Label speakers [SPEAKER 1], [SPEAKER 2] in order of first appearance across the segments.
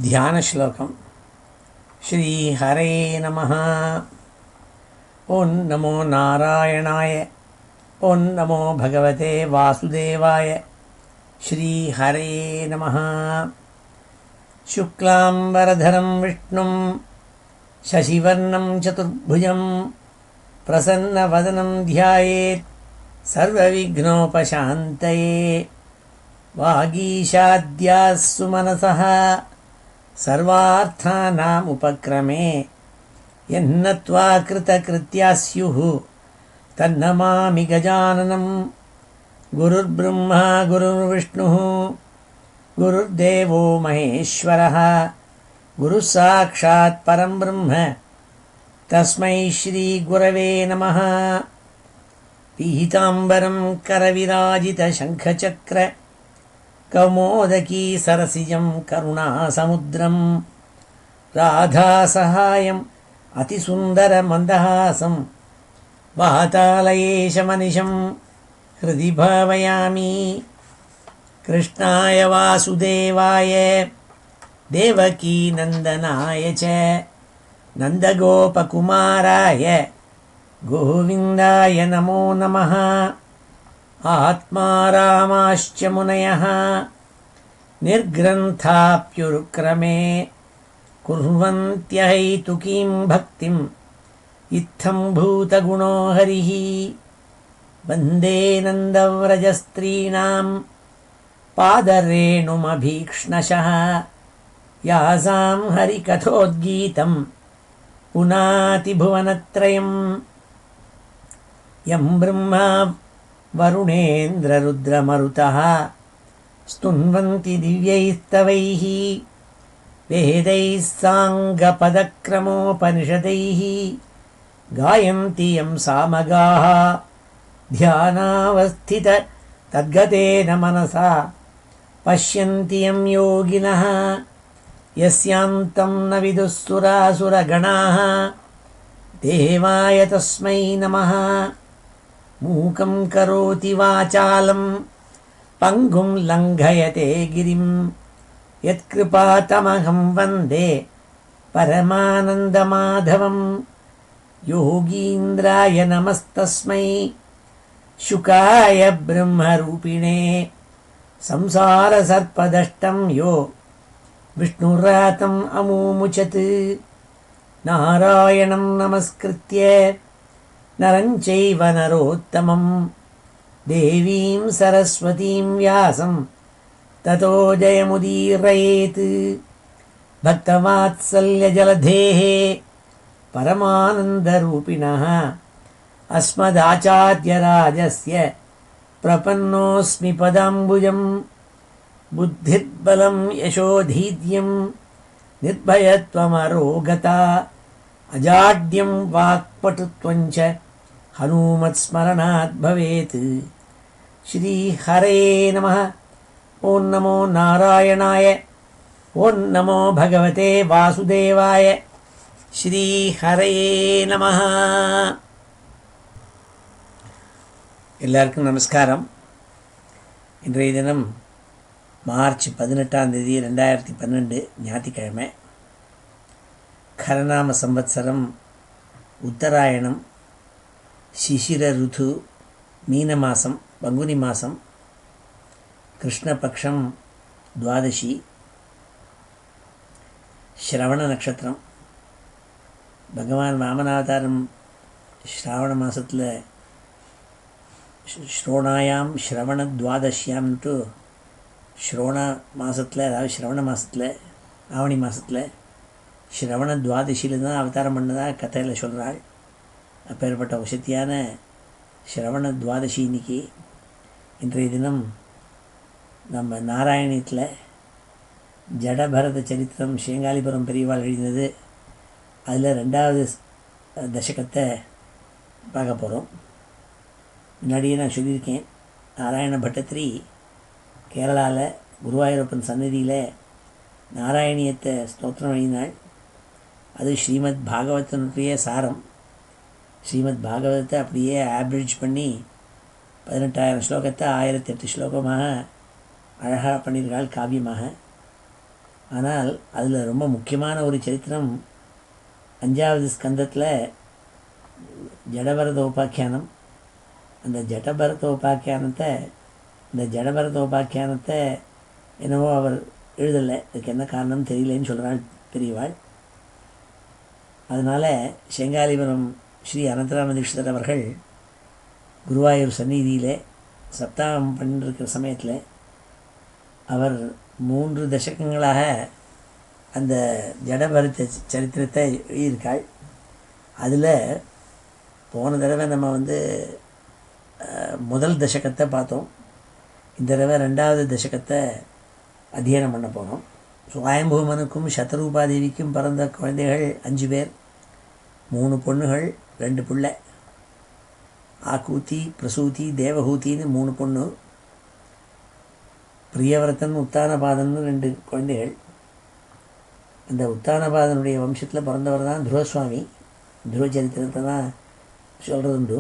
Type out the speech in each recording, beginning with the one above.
[SPEAKER 1] ध्यानश्लोकम् श्रीहरे नमः। ओं नमो नारायणाय। ओं नमो भगवते वासुदेवाय। श्रीहरे नमः। शुक्लांबरधरं विष्णुं शशिवर्णं चतुर्भुजं प्रसन्नवदनं ध्यायेत् सर्वविघ्नोपशान्तये। वागीशाद्याः सुमनसः सर्वार्थानामुपक्रमे यन्नत्वा कृतकृत्याः स्युः तन्नमामि गजाननं। गुरुर्ब्रह्मा गुरुर्विष्णुः गुरुर्देवो महेश्वरः गुरुः साक्षात् परं ब्रह्म तस्मै श्रीगुरवे नमः। पीताम्बरं करविराजितशङ्खचक्र कौमोदकी सरसिजं करुणासमुद्रं राधासहायम् अतिसुन्दरमन्दहासं वातालयेशमनिशं हृदि भावयामि। कृष्णाय वासुदेवाय देवकीनन्दनाय च नन्दगोपकुमाराय गोविन्दाय नमो नमः। आत्मा रामाश्च मुनयः निर्ग्रन्थाप्युरुक्रमे कुर्वन्त्यहैतुकीं भक्तिं इत्थं भूतगुणो हरिः। वन्दे नन्दव्रजस्त्रीणां पादरेणुमभीक्ष्णशः यासां हरिकथोद्गीतं पुनाति भुवनत्रयम्। यं ब्रह्मा वरुणेन्द्ररुद्रमरुतः स्तुन्वन्ति दिव्यैस्तवैः वेदैः साङ्गपदक्रमोपनिषदैः गायन्ति यं सामगाः ध्यानावस्थित तद्गतेन मनसा पश्यन्ति यं योगिनः यस्यान्तं न विदुः सुरासुरगणाः। देवाय तस्मै नमः। मूकं करोति वाचालं पङ्गुं लङ्घयते गिरिं यत्कृपातमहं वन्दे परमानन्दमाधवं। योगीन्द्राय नमस्तस्मै शुकाय ब्रह्मरूपिणे संसारसर्पदष्टं यो विष्णुरातम् अमूमुचत्। नारायणं नमस्कृत्य नरं चैव नरोत्तमं देवीं सरस्वतीं व्यासं ततो जयमुदीरयेत्। भक्तवात्सल्यजलधेः परमानन्दरूपिणः अस्मदाचार्यराजस्य प्रपन्नोऽस्मि पदाम्बुजं। बुद्धिर्बलं यशोधीर्यं निर्भयत्वमरोगता अजाड्यं वाक्पटुत्वं च हनूमत्स्मरणात् भवेत्। श्रीहरे नमः। ओं नमो नारायणाय। ओं नमो भगवते वासुदेवाय। श्रीहरे நமः. எல்லாருக்கும் நமஸ்காரம். இன்றைய தினம் மார்ச் 18 2012 ஞாயிற்றுக்கிழமை. खरनाम संवत्सरम उत्तरायणम शिशिर ऋतु मीनमासम पंगुनी मासम कृष्णपक्षम द्वादशी श्रवण नक्षत्रम भगवान वामनावतारम श्रावण मासत्तुल श्रोणायाम श्रवण द्वादश्याम तो श्रोण मासत्तुल अदावदु श्रवण मासत्तुल आवणी मासत्तुल श्रवण द्वादशिயில் தான் அவதாரம் பண்ணதாக கதையில் சொல்கிறாள். அப்பேற்பட்ட வசதியான ஸ்ரவண துவாதசி இன்னைக்கு. இன்றைய தினம் நம்ம நாராயணியத்தில் ஜடபரத சரித்திரம் ஸ்ரீங்காலிபுரம் பெரியவாள் எழுதினது. அதில் 2வது தசகத்தை பார்க்க போகிறோம். முன்னாடியே நான் சொல்லியிருக்கேன், நாராயண பட்டத்திரி கேரளாவில் குருவாயூரப்பன் சன்னதியில் நாராயணியத்தை ஸ்தோத்திரம் எழுதினாள். அது ஸ்ரீமத் பாகவதனுடைய சாரம். ஸ்ரீமத் பாகவதத்தை அப்படியே ஆப்ரிட்ஜ் பண்ணி 18,000 ஸ்லோகத்தை 1008 ஸ்லோகமாக அழகாக பண்ணியிருக்காள் காவியமாக. ஆனால் அதில் ரொம்ப முக்கியமான ஒரு சரித்திரம் 5வது ஸ்கந்தத்தில் ஜடபரத உபாக்கியானம். அந்த ஜடபரத உபாக்கியானத்தை என்னவோ அவர் எழுதலை, அதுக்கு என்ன காரணம் தெரியலேன்னு சொல்கிறாள் பெரியவாள். அதனால் செங்காலிபுரம் ஸ்ரீ அனந்தராம தீட்சிதர் அவர்கள் குருவாயூர் சந்நிதியிலே சப்தாகம் பண்ணிருக்கிற சமயத்தில் அவர் 3 தசகங்களாக அந்த ஜடபரத சரித்திரத்தை எழுதியிருக்காள். அதில் போன தடவை நம்ம முதல் தசகத்தை பார்த்தோம். இந்த தடவை 2வது தசகத்தை அத்தியனம் பண்ண போகிறோம். சுவாயம்பூமனுக்கும் சத்ரூபாதேவிக்கும் பிறந்த குழந்தைகள் 5 பேர், 3 பொண்ணுகள் 2 பிள்ளை. ஆக்கூத்தி, பிரசூதி, தேவஹூத்தின்னு 3 பொண்ணு, பிரியவரத்தன், உத்தானபாதன் 2 குழந்தைகள். அந்த உத்தானபாதனுடைய வம்சத்தில் பிறந்தவர் தான் துருவசுவாமி. துருவ சரித்திரத்தை தான் சொல்கிறதுண்டு.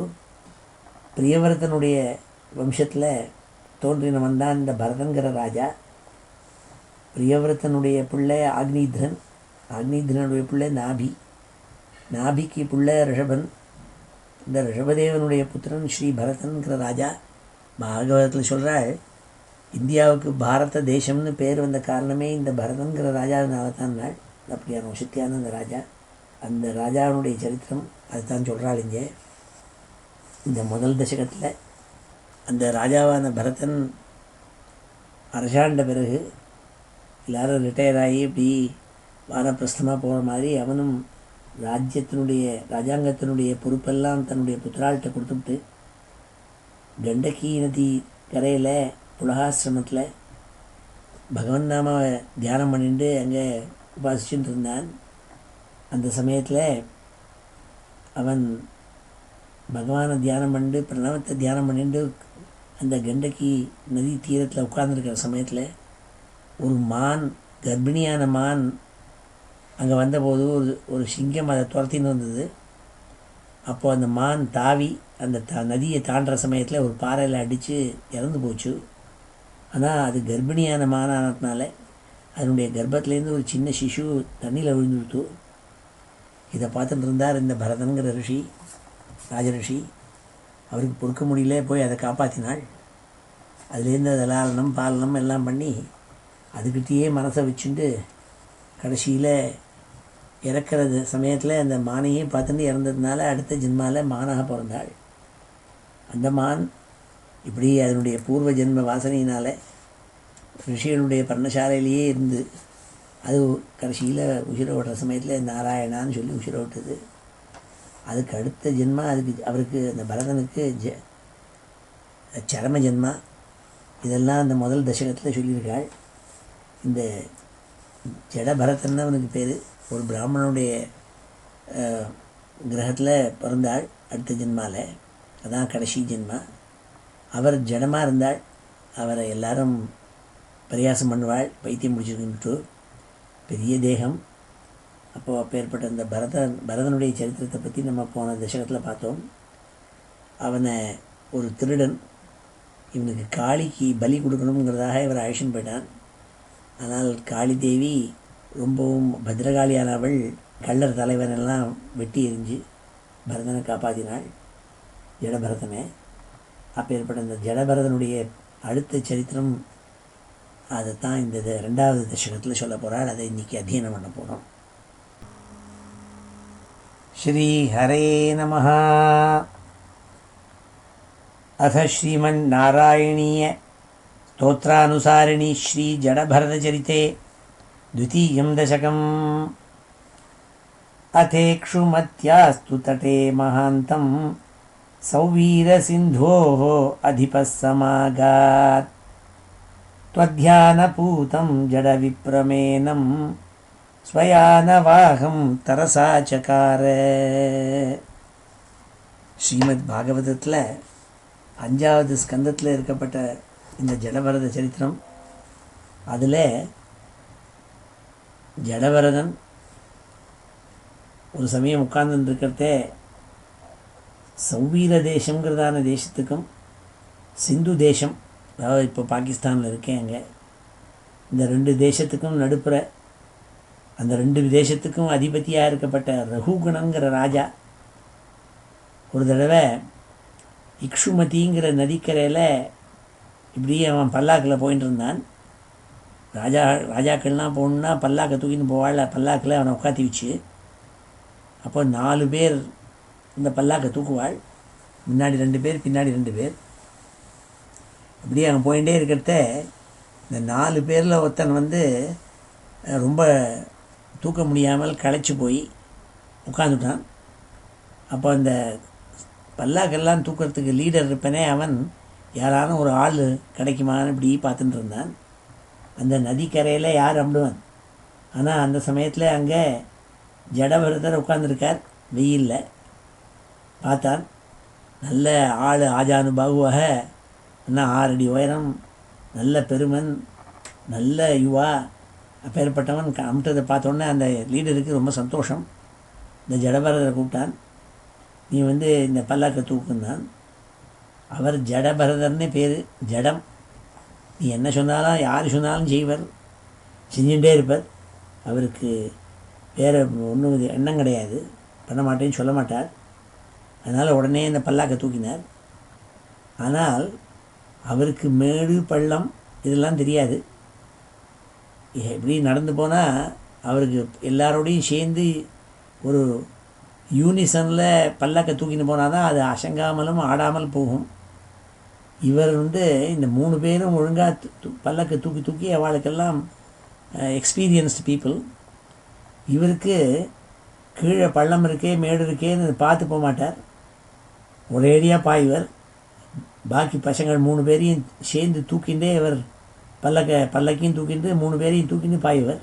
[SPEAKER 1] பிரியவரத்தனுடைய வம்சத்தில் தோன்றினவன் தான் இந்த பரதன்கிற ராஜா. பிரியவரத்தனுடைய பிள்ளை ஆக்னீத்ரன், ஆக்னீத்ரனுடைய பிள்ளை நாபிக்கு பிள்ளை ரிஷபன். இந்த ரிஷபதேவனுடைய புத்திரன் ஸ்ரீ பரதன்கிற ராஜா. பாகவதத்தில் சொல்கிறாள், இந்தியாவுக்கு பாரத தேசம்னு பேர் வந்த காரணமே இந்த பரதன்கிற ராஜாவினால தான். நாள் அப்படியான வசத்தியான அந்த ராஜா, அந்த ராஜாவினுடைய சரித்திரம் அதுதான் சொல்கிறாள் இங்கே. இந்த முதல் தசகத்தில் அந்த ராஜாவான பரதன் அரசாண்ட பிறகு எல்லோரும் ரிட்டையர் ஆகி இப்படி வானப்பிரஸ்தமாக போகிற மாதிரி அவனும் ராஜாங்கத்தினுடைய பொறுப்பெல்லாம் தன்னுடைய புத்திராள்கிட்ட கொடுத்துவிட்டு கண்டகி நதி கரையில் புலகாசிரமத்தில் பகவன் நாமாவை தியானம் பண்ணிட்டு அங்கே உபாசிச்சுட்டு இருந்தான். அந்த சமயத்தில் அவன் பகவானை தியானம் பண்ணிட்டு பிரணவத்தை தியானம் பண்ணிட்டு அந்த கண்டகி நதி தீரத்தில் உட்கார்ந்துருக்கிற சமயத்தில் ஒரு மான், கர்ப்பிணியான மான் அங்கே வந்தபோது ஒரு சிங்கம் அதை துரத்தின்னு வந்தது. அப்போது அந்த மான் தாவி அந்த நதியை தாண்டுற சமயத்தில் ஒரு பாறையில் அடித்து இறந்து போச்சு. ஆனால் அது கர்ப்பிணியான மானானதுனால அதனுடைய கர்ப்பத்துலேருந்து ஒரு சின்ன சிசு தண்ணியில் விழுந்துவிட்டு. இதை பார்த்துட்டு இருந்தார் இந்த பரதன்கிற ரிஷி, ராஜரிஷி. அவருக்கு பொறுக்க முடியல, போய் அதை காப்பாற்றினாள். அதுலேருந்து அதை லாலனம் பாலனம் எல்லாம் பண்ணி அதுக்கிட்டேயே மனசை வச்சுட்டு கடைசியில் இறக்கிறது சமயத்தில் அந்த மானையே பார்த்துட்டு இறந்ததுனால அடுத்த ஜென்மாவில் மானாக பிறந்தாள். அந்த மான் இப்படி அதனுடைய பூர்வ ஜென்ம வாசனையினால் ரிஷிகளுடைய பர்ணசாலையிலேயே இருந்து அது கடைசியில் உசிரை ஓட்டுற சமயத்தில் நாராயணான்னு சொல்லி உசிரை ஓட்டுது. அதுக்கு அடுத்த ஜென்மா அவருக்கு அந்த பரதனுக்கு சரம ஜென்மா. இதெல்லாம் அந்த முதல் தசகத்தில் சொல்லியிருக்காள். இந்த ஜடபரதன் அவனுக்கு பேர். ஒரு பிராமணனுடைய கிரகத்தில் பிறந்தாள் அடுத்த ஜென்மாவில். அதான் கடைசி ஜென்மா. அவர் ஜடமாக இருந்தாள். அவரை எல்லாரும் பரியாசம் பண்ணுவாள், பைத்தியம் முடிச்சிருக்கிட்டு. பெரிய தேகம். அப்போது அப்பேற்பட்ட அந்த பரதனுடைய சரித்திரத்தை பற்றி நம்ம போன தசகத்தில் பார்த்தோம். அவனை ஒரு திருடன் இவனுக்கு காளிக்கு பலி கொடுக்கணுங்கிறதாக இவர் அழைச்சின்னு போயிட்டான். ஆனால் காளி தேவி ரொம்பவும் பத்ரகாளியானவள் கள்ளர் தலைவனெல்லாம் வெட்டி எறிஞ்சு பரதனை காப்பாற்றினாள், ஜடபரதனை. அப்பேற்பட்ட இந்த ஜடபரதனுடைய அடுத்த சரித்திரம் அதைத்தான் இந்த 2வது தசகத்தில் சொல்ல போகிறாள். அதை இன்றைக்கி அத்தியனம் பண்ண போகிறோம். ஸ்ரீ ஹரே நமஹ. அத ஸ்ரீமன்னாராயணீய स्तोत्रानुसारिणी श्री जडभरतचरिते 2 दशकम्. अथेक्षुमत्यास्तु तटे महान्तं सौवीरसिन्धोः अधिपः समागात् त्वध्यानपूतं जडविप्रमेनं स्वयानवाहं तरसा चकार. ஸ்ரீமத் பாகவதத்தில் 5வது ஸ்கந்தத்தில் இருக்கப்பட்ட இந்த ஜடபரத சரித்திரம். அதில் ஜடபரதன் ஒரு சமயம் உட்கார்ந்துருக்கிறதே சௌவீர தேசங்கிறதான தேசத்துக்கும் சிந்து தேசம், அதாவது இப்போ பாகிஸ்தானில் இருக்கேன், அங்கே இந்த 2 தேசத்துக்கும் நடுப்புற அந்த 2 தேசத்துக்கும் அதிபதியாக இருக்கப்பட்ட ரகுகுணங்கிற ராஜா ஒரு தடவை இக்ஷுமதிங்கிற நதிக்கரையில் இப்படியே அவன் பல்லாக்கில் போயின்னு இருந்தான். ராஜாக்கள்லாம் போகணுன்னா பல்லாக்கை தூக்கின்னு போவாள். பல்லாக்கில் அவனை உட்காத்தி வச்சு அப்போ 4 பேர் இந்த பல்லாக்கை தூக்குவாள். முன்னாடி 2 பேர், பின்னாடி 2 பேர். இப்படியே அவன் போயிட்டே இருக்கிறத இந்த 4 பேரில் ஒருத்தன் ரொம்ப தூக்க முடியாமல் களைச்சி போய் உட்காந்துட்டான். அப்போ அந்த பல்லாக்கெல்லாம் தூக்கிறதுக்கு லீடர் இருப்பனே அவன் யாரானும் ஒரு ஆள் கிடைக்குமான்னு இப்படி பார்த்துட்டு இருந்தான். அந்த நதிக்கரையில் யார் அம்பிடுவான். ஆனால் அந்த சமயத்தில் அங்கே ஜடபரதர் உட்காந்துருக்கார் வெயிலில். பார்த்தான், நல்ல ஆள் ஆஜானுபாகுவாக, என்ன 6 அடி உயரம், நல்ல பெருமன், நல்ல யுவா, அப்பேற்பட்டவன் அமிட்டதை பார்த்தோன்னே அந்த லீடருக்கு ரொம்ப சந்தோஷம். இந்த ஜடபரதரை கூப்பிட்டான். நீ இந்த பல்லாக்கை தூக்குந்தான். அவர் ஜடபரதர்னே பேர், ஜடம். நீ என்ன சொன்னாலும் யார் சொன்னாலும் செய்வர், செஞ்சுட்டே இருப்பார். அவருக்கு வேறு ஒன்றும் எண்ணம் கிடையாது, பண்ண மாட்டேன்னு சொல்ல மாட்டார். அதனால் உடனே இந்த பல்லாக்கை தூக்கினார். ஆனால் அவருக்கு மேடு பள்ளம் இதெல்லாம் தெரியாது. எப்படி நடந்து போனால் அவருக்கு எல்லாரோடையும் சேர்ந்து ஒரு யூனிசனில் பல்லாக்கை தூக்கின்னு போனால் தான் அது அசங்காமலும் ஆடாமல் போகும். இவர் இந்த 3 பேரும் ஒழுங்காக பல்லக்கை தூக்கி தூக்கி அவளுக்கெல்லாம் எக்ஸ்பீரியன்ஸ்டு பீப்புள். இவருக்கு கீழே பள்ளம் இருக்கே மேடு இருக்கேன்னு பார்த்து போக மாட்டார், ஒரேடியாக பாய்வர். பாக்கி பசங்கள் 3 பேரையும் சேர்ந்து தூக்கிண்டே இவர் பல்லக்கையும் தூக்கிட்டு 3 பேரையும் தூக்கிட்டு பாய்வர்.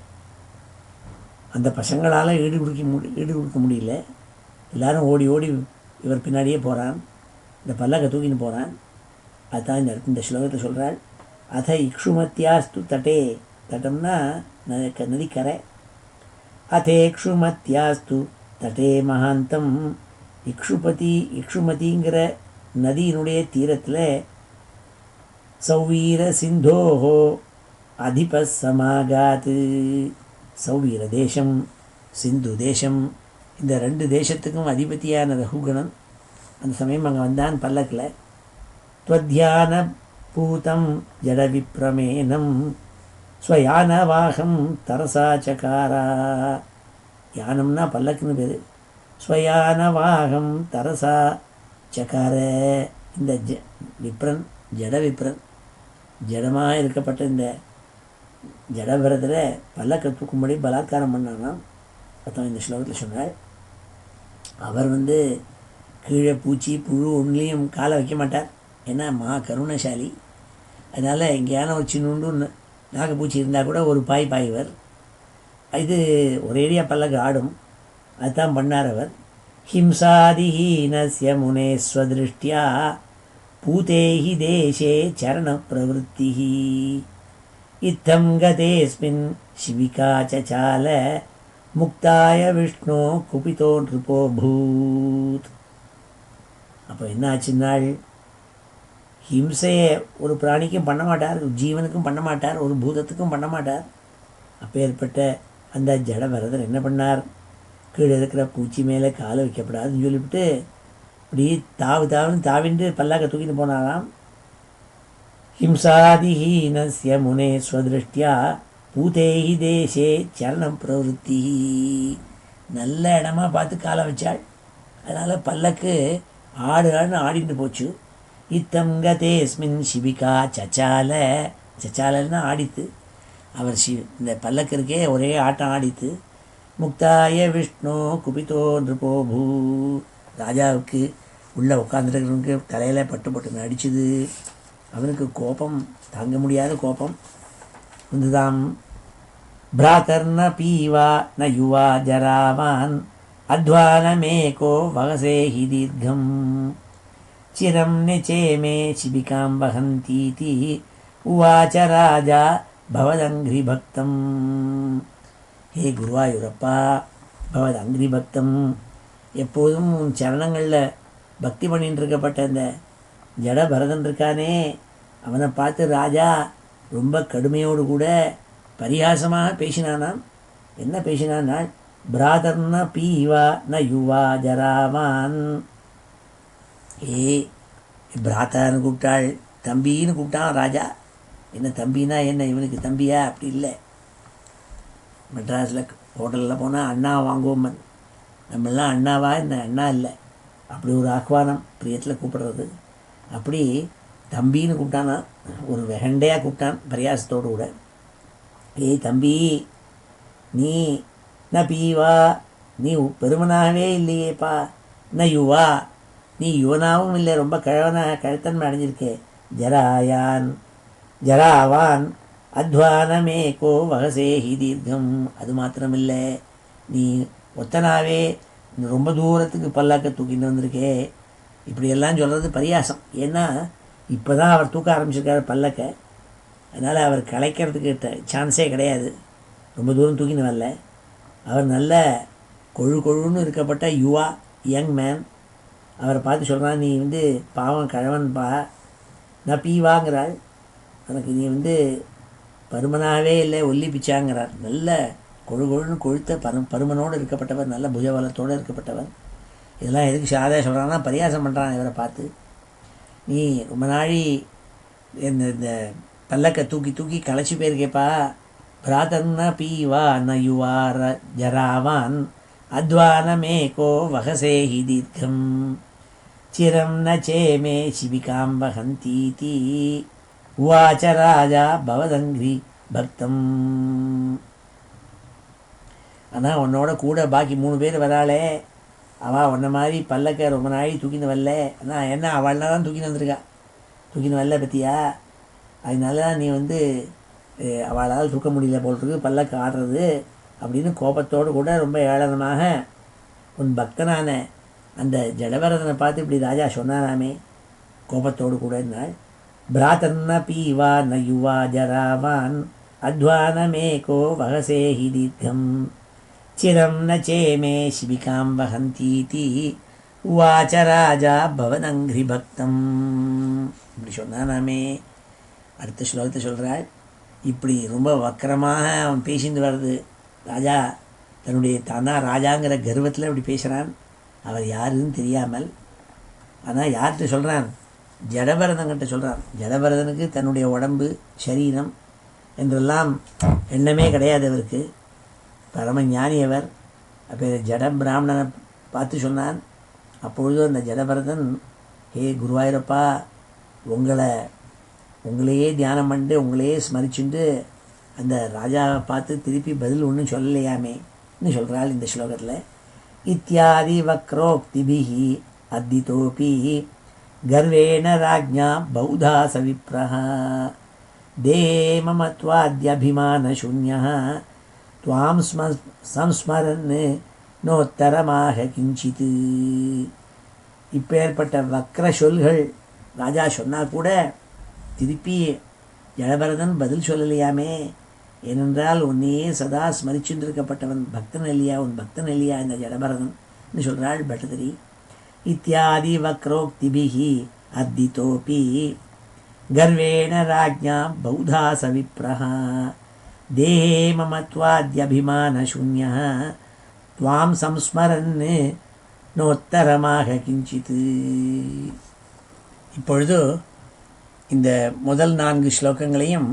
[SPEAKER 1] அந்த பசங்களால் ஈடு கொடுக்க முடியல. எல்லாரும் ஓடி ஓடி இவர் பின்னாடியே போகிறான், இந்த பல்லக்கை தூக்கின்னு போகிறான். அதுதான் இந்த ஸ்லோகத்தை சொல்கிறாள். அத இக்ஷுமத்தியாஸ்து தட்டே, தட்டம்னா நதிக்கரை. அதேக்ஷுமத்தியாஸ்து தட்டே மகாந்தம், இக்ஷுமதிங்கிற நதியினுடைய தீரத்தில் சௌவீர சிந்தோஹோ அதிபசமாகாது. சௌவீர தேசம், சிந்து தேசம், இந்த 2 தேசத்துக்கும் அதிபதியான ரகுகணன் அந்த சமயம் அங்கே வந்தான் பல்லக்கில். त्वध्यान पूतं जडविप्रमेनं ஸ்வயானவாகம் தரசா சகாரா. யானம்னா பல்லக்குன்னு பேர். ஸ்வயானவாகம் தரசா சகார. இந்த விப்ரன், ஜடவிப்ரன், ஜடமாக இருக்கப்பட்ட இந்த ஜடபரதரை பல்லக்கை தூக்கும்படி பலாத்காரம் பண்ணானாம். அதான் இந்த ஸ்லோகத்தில் சொன்னாள். அவர் கீழே பூச்சி புழு ஒன்றுலேயும் காலை வைக்க மாட்டார். ஏன்னா கருணசாலி. அதனால் எங்கேயான ஒரு சின்னுண்டு நாகப்பூச்சி இருந்தால் கூட ஒரு பாய்வர். இது ஒரேடியாக பல்லக்கு ஆடும். அதுதான் பண்ணார் அவர். ஹிம்சாதிஹீனஸ்ய முனேஸ்வதிருஷ்டியா பூதேஹி தேசே சரண பிரவருத்தி இத்தம் கதேஸ்மின் சிவிகா சசால முக்தாய விஷ்ணு குபிதோ நிருபோ பூத். அப்போ என்ன ஆச்சுன்னாள், ஹிம்சையை ஒரு பிராணிக்கும் பண்ண மாட்டார், ஜீவனுக்கும் பண்ண மாட்டார், ஒரு பூதத்துக்கும் பண்ண மாட்டார். அப்போ ஏற்பட்ட அந்த ஜடபரதர் என்ன பண்ணார், கீழே இருக்கிற பூச்சி மேலே காலை வைக்கப்படாதுன்னு சொல்லிவிட்டு இப்படி தாவுன்னு தாவிண்டு பல்லாக்க தூக்கிட்டு போனாராம். ஹிம்சாதிஹீனஸ்ய முனே ஸ்வதிருஷ்டியா பூதேஹி தேசே சரணம் பிரவருத்தி. நல்ல இடமா பார்த்து காலை வச்சாள். அதனால் பல்லக்கு ஆடுன்னு ஆடிட்டு போச்சு. இத்தம் கதேஸ்மின் சிபிகா சச்சால. சச்சாலன்னா ஆடித்து. அவர் இந்த பல்லக்கு இருக்கே ஒரே ஆட்டம் ஆடித்து. முக்தாய விஷ்ணு குபிதோ நிருபோ பூ. ராஜாவுக்கு உள்ளே உட்காந்துருக்கிறவனுக்கு தலையில் பட்டு அடிச்சுது. அவனுக்கு கோபம் தாங்க முடியாத கோபம் வந்துதான். பிராத்தர்ன பீவா ந யுவா ஜராவான் அத்வானமேகோ வகசேஹி தீர்க்கம் சிரம் நெச்சேமே சிபிகாம் வகந்தீதி உவாச்ச ராஜா பவதங்கிரி பக்தம். ஹே குருவாயூரப்பா, பவதங்கிரி பக்தம், எப்போதும் உன் சரணங்களில் பக்தி பண்ணிட்டு இருக்கப்பட்ட இந்த ஜடபரதன் இருக்கானே, அவனை பார்த்து ராஜா ரொம்ப கடுமையோடு கூட பரிகாசமாக பேசினானாம். என்ன பேசினான்? பிராதர்ன பீவா ந யுவா ஜராவான். பிராத்தான்னு கூப்பிட்டாள், தம்பின்னு கூப்பிட்டான் ராஜா. என்ன தம்பினா என்ன, இவனுக்கு தம்பியா? அப்படி இல்லை. மெட்ராஸில் ஹோட்டலில் போனால் அண்ணா வாங்குவோம், நம்மளாம் அண்ணாவா? என்ன அண்ணா இல்லை. அப்படி ஒரு ஆஹ்வானம் பிரியத்தில் கூப்பிடுறது. அப்படி தம்பின்னு கூப்பிட்டானா, ஒரு வெகண்டையாக கூப்பிட்டான் பரியாசத்தோடு கூட. தம்பி, நீ ந பீவா, நீ பெருமனாகவே இல்லையேப்பா. ந யுவா, நீ யுவனாவும் இல்லை, ரொம்ப கழுத்தன்மை அடைஞ்சிருக்கே. ஜராவான் அத்வானமேகோ வகசேஹி தீர்க்கம். அது மாத்திரமில்லை, நீ ஒத்தனாவே ரொம்ப தூரத்துக்கு பல்லாக்க தூக்கிட்டு வந்திருக்கே. இப்படியெல்லாம் சொல்கிறது பரியாசம். ஏன்னா இப்போ தான் அவர் தூக்க ஆரம்பிச்சிருக்காரு பல்லக்க. அதனால் அவர் கலைக்கிறதுக்கு சான்ஸே கிடையாது. ரொம்ப தூரம் தூக்கின்னு வரல. அவர் நல்ல கொழுன்னு இருக்கப்பட்ட யுவா, யங் மேன். அவரை பார்த்து சொல்கிறான், நீ பாவம் கழவன்பா. நான் பீவாங்கிறாள், எனக்கு நீ பருமனாகவே இல்லை, ஒல்லி பிச்சாங்கிறார். நல்ல கொழுன்னு கொழுத்த பருமனோடு இருக்கப்பட்டவர், நல்ல புஜபலத்தோடு இருக்கப்பட்டவர். இதெல்லாம் எதுக்கு சாதா சொல்கிறான்னா, பரியாசம் பண்ணுறான் இவரை பார்த்து. நீ ரொம்ப நாளி இந்த பல்லக்கை தூக்கி களைச்சி போயிருக்கேப்பா. பிராதர்ன பீவா ந யுவா ஜராவான் அத்வானமேகோ வகசேஹி தீர்க்கம் சிரம் ந சேமே சிபிகாம் வகந்தீதி உவாச்ச ராஜா பவதங்கிரி பக்தம். ஆனால் உன்னோட கூட பாக்கி 3 பேர் வராளே, அவள் உன்ன மாதிரி பல்லக்க ரொம்ப நாளி தூக்கின்னு வரல. ஆனால் என்ன அவள்னா தான் தூக்கின்னு வந்திருக்கா, தூக்கின்னு வரல பற்றியா? அதனால தான் நீ அவளால் தூக்க முடியல போல்ருக்கு, பல்லக்கு ஆடுறது அப்படின்னு கோபத்தோடு கூட ரொம்ப ஏளனமாக உன் பக்தனான அந்த ஜடபரதனை பார்த்து இப்படி ராஜா சொன்னாராமே கோபத்தோடு கூட. என்னால் பிராத்தர்ன பீவா ந யுவா ஜராவான் அத்வானமேகோ வகசேஹி தீர்க்கம் சிரம் ந சேமே சிபிகாம் வகந்தீதி உவாச்ச ராஜா பவதங்கிரி பக்தம். இப்படி சொன்னானாமே. அடுத்த ஸ்லோகத்தை சொல்கிறாள். இப்படி ரொம்ப வக்கரமாக அவன் பேசிட்டு வர்றது. ராஜா தன்னுடைய தானா ராஜாங்கிற கர்வத்தில் இப்படி பேசுகிறான், அவர் யாருன்னு தெரியாமல். ஆனால் யார்கிட்ட சொல்கிறான்? ஜடபரதன்கிட்ட சொல்கிறான். ஜடபரதனுக்கு தன்னுடைய உடம்பு சரீரம் என்றெல்லாம் எண்ணமே கிடையாது அவருக்கு. பரம ஞானி அவர். அப்போ ஜட பிராமணனை பார்த்து சொன்னான். அப்பொழுது அந்த ஜடபரதன், ஹே குருவாயூரப்பா, உங்களையே தியானம் பண்ணிட்டு உங்களையே ஸ்மரிச்சுட்டு அந்த ராஜாவை பார்த்து திருப்பி பதில் ஒன்றும் சொல்லலையாமேன்னு சொல்கிறாள் இந்த ஸ்லோகத்தில். இத்தியாதி வக்ரோக்திபிஹி அத்திதோபி கர்வேண ராஜ்ஞா பௌதா சவிப்ரஹா தேமமத்வாத்யபிமான சூன்யः துவாம் சம்ஸ்மரன் நோத்தரமாக கிஞ்சித். இப்பேற்பட்ட வக்ர சொல்கள் ராஜா சொன்னால் கூட திருப்பி ஜடபரதன் பதில் சொல்லலையாமே. ஏனென்றால் உன்னையே சதா ஸ்மரிச்சுருக்கப்பட்டவன் பக்தன் இல்லையா, உன் பக்தன் இல்லையா இந்த ஜடபரதன் சொல்கிறாள் பட்டதிரி. இத்தியாதி வக்ரோக்திபிஹி அத்திதோபி கர்வேண ராஜ்ஞா பௌதா சவிப்ரஹா தேஹே மமத்வாத்யபிமான சூன்யः துவாம் சம்ஸ்மரன் நோத்தரமாக கிஞ்சித். இப்பொழுது இந்த முதல் 4 ஸ்லோகங்களையும்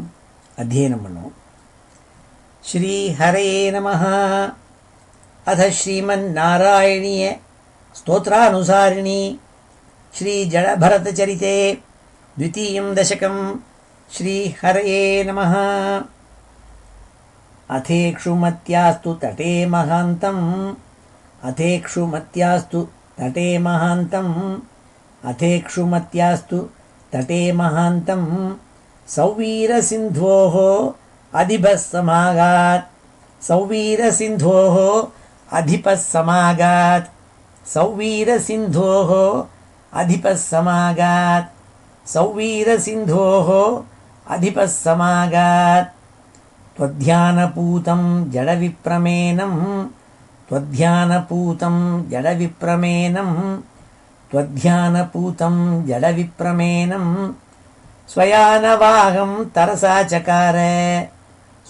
[SPEAKER 1] அத்தியனம் பண்ணுவோம். ஸ்ரீ ஹரே நமஹ. அத ஸ்ரீமன் நாராயணிய ஸ்தோத்ரானுசாரிணி ஸ்ரீ ஜடபரதச்சரிதே द्वितीयं दशकं श्री हरये नमः. अथेक्षुमत्यास्तु तटे महान्तम् अथेक्षुमत्यास्तु तटे महान्तम् अथेक्षुमत्यास्तु तटे महान्तम् सौवीरसिन्धोः अधिपः समागात् सौवीरसिन्धोः अधिपः समागात् सौवीरसिन्धोः अधिपः समागात् सौवीरसिन्धोः अधिपः समागात् त्वध्यानपूतं जडविप्रमेनं त्वध्यानपूतं जडविप्रमेनं त्वध्यानपूतं जडविप्रमेनं स्वयानवाहं तरसा चकार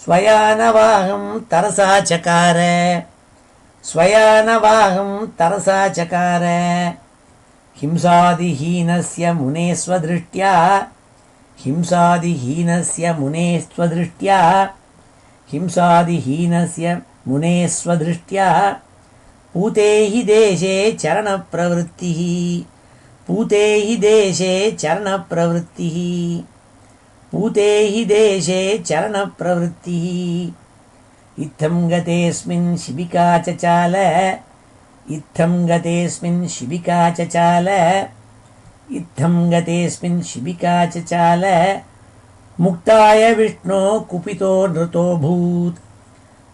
[SPEAKER 1] ஸ்வயானவாகம் தரசா சகார ஸ்வயானவாகம் தரசா சகார ஹிம்சாதிஹீனஸ்ய முனே ஸ்வதிருஷ்ட்யா ஹிம்சாதிஹீனஸ்ய முனே ஸ்வதிருஷ்ட்யா ஹிம்சாதிஹீனஸ்ய முனே ஸ்வதிருஷ்ட்யா பூதே ஹி தேசே சரணப்பிரவருத்திः பூதே ஹி தேசே சரணப்பிரவருத்திः பூதே ஹி தேசே சரணப்பிரவருத்திः இத்தம் கதேஸ்மின் சிபிகா சசால இத்தம் கதேஸ்மின் சிபிகா சசால இத்தம் கதேஸ்மின் சிபிகா சசால முக்தாய விஷ்ணோ குபிதோ நிருதோபூத்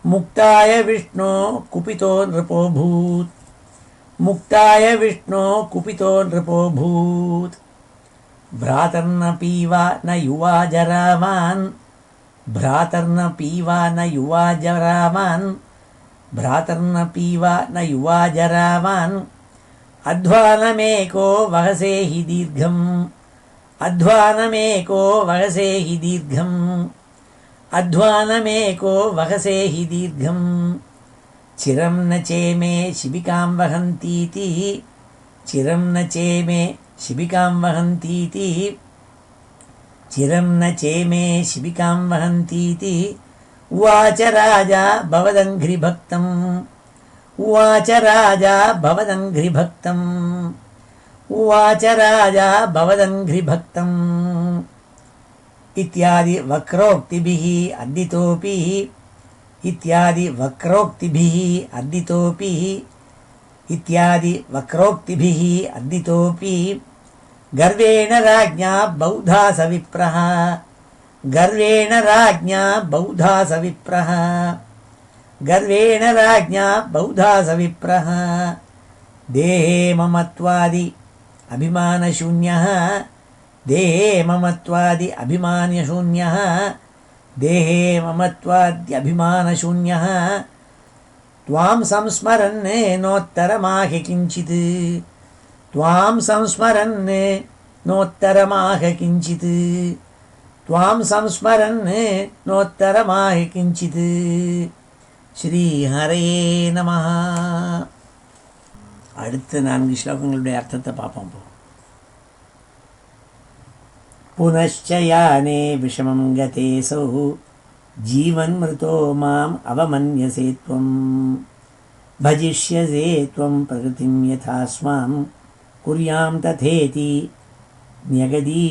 [SPEAKER 1] முக்தாய விஷ்ணோ குபிதோ நிருபோபூத் முக்தாய விஷ்ணோ குபிதோ நிருபோபூத் भ्रातर्न पीवा न युवा जरावान् भ्रातर्न पीवा न युवा जरावान् भ्रातर्न पीवा न युवा जरावान् अध्वानमेको वहसे हि दीर्घम् अध्वानमेको वहसे हि दीर्घम् अध्वानमेको वहसे हि दीर्घम् चिरं न चेमे शिबिकां वहन्तीति चिरं न चेमे शिबिकां वहन्तीति चिरं न चेमे शिबिकां वहन्तीति उवाच राजा भवदङ्घ्रिभक्तम् उवाच राजा भवदङ्घ्रिभक्तम् उवाच राजा भवदङ्घ्रिभक्तम् इत्यादि वक्रोक्तिभिः अद्दितोऽपि इत्यादि वक्रोक्तिभिः अद्दितोऽपि इत्यादि वक्रोक्तिभिः अद्दितोऽपि गर्वेण राज्ञा बौधा सविप्रः गर्वेण राज्ञा बौधा सविप्रः गर्वेण राज्ञा बौधा सविप्रः देहे ममत्वादि अभिमानशून्यः देहे ममत्वादि अभिमानशून्यः देहे ममत्वाद्यभिमानशून्यः त्वां संस्मरन् नोत्तरमाह किञ्चित् त्वां संस्मरन् नोत्तरमाह किञ्चित् त्वां संस्मरन् नोत्तरमाह किञ्चित् ஸ்ரீஹரே நமஹ. அடுத்த 4 ஸ்லோகங்களுடைய அர்த்தத்தை பார்ப்போம். புனश्च யானே விஷமம் கதேசௌ ஜீவன் மிருதோ மாம் அவமன்யசே த்வம் பஜிஷ்யசே த்வம் பிரகிருதிம் யதா ஸ்வாம் குர்யாம் ததேதி ன்யகதி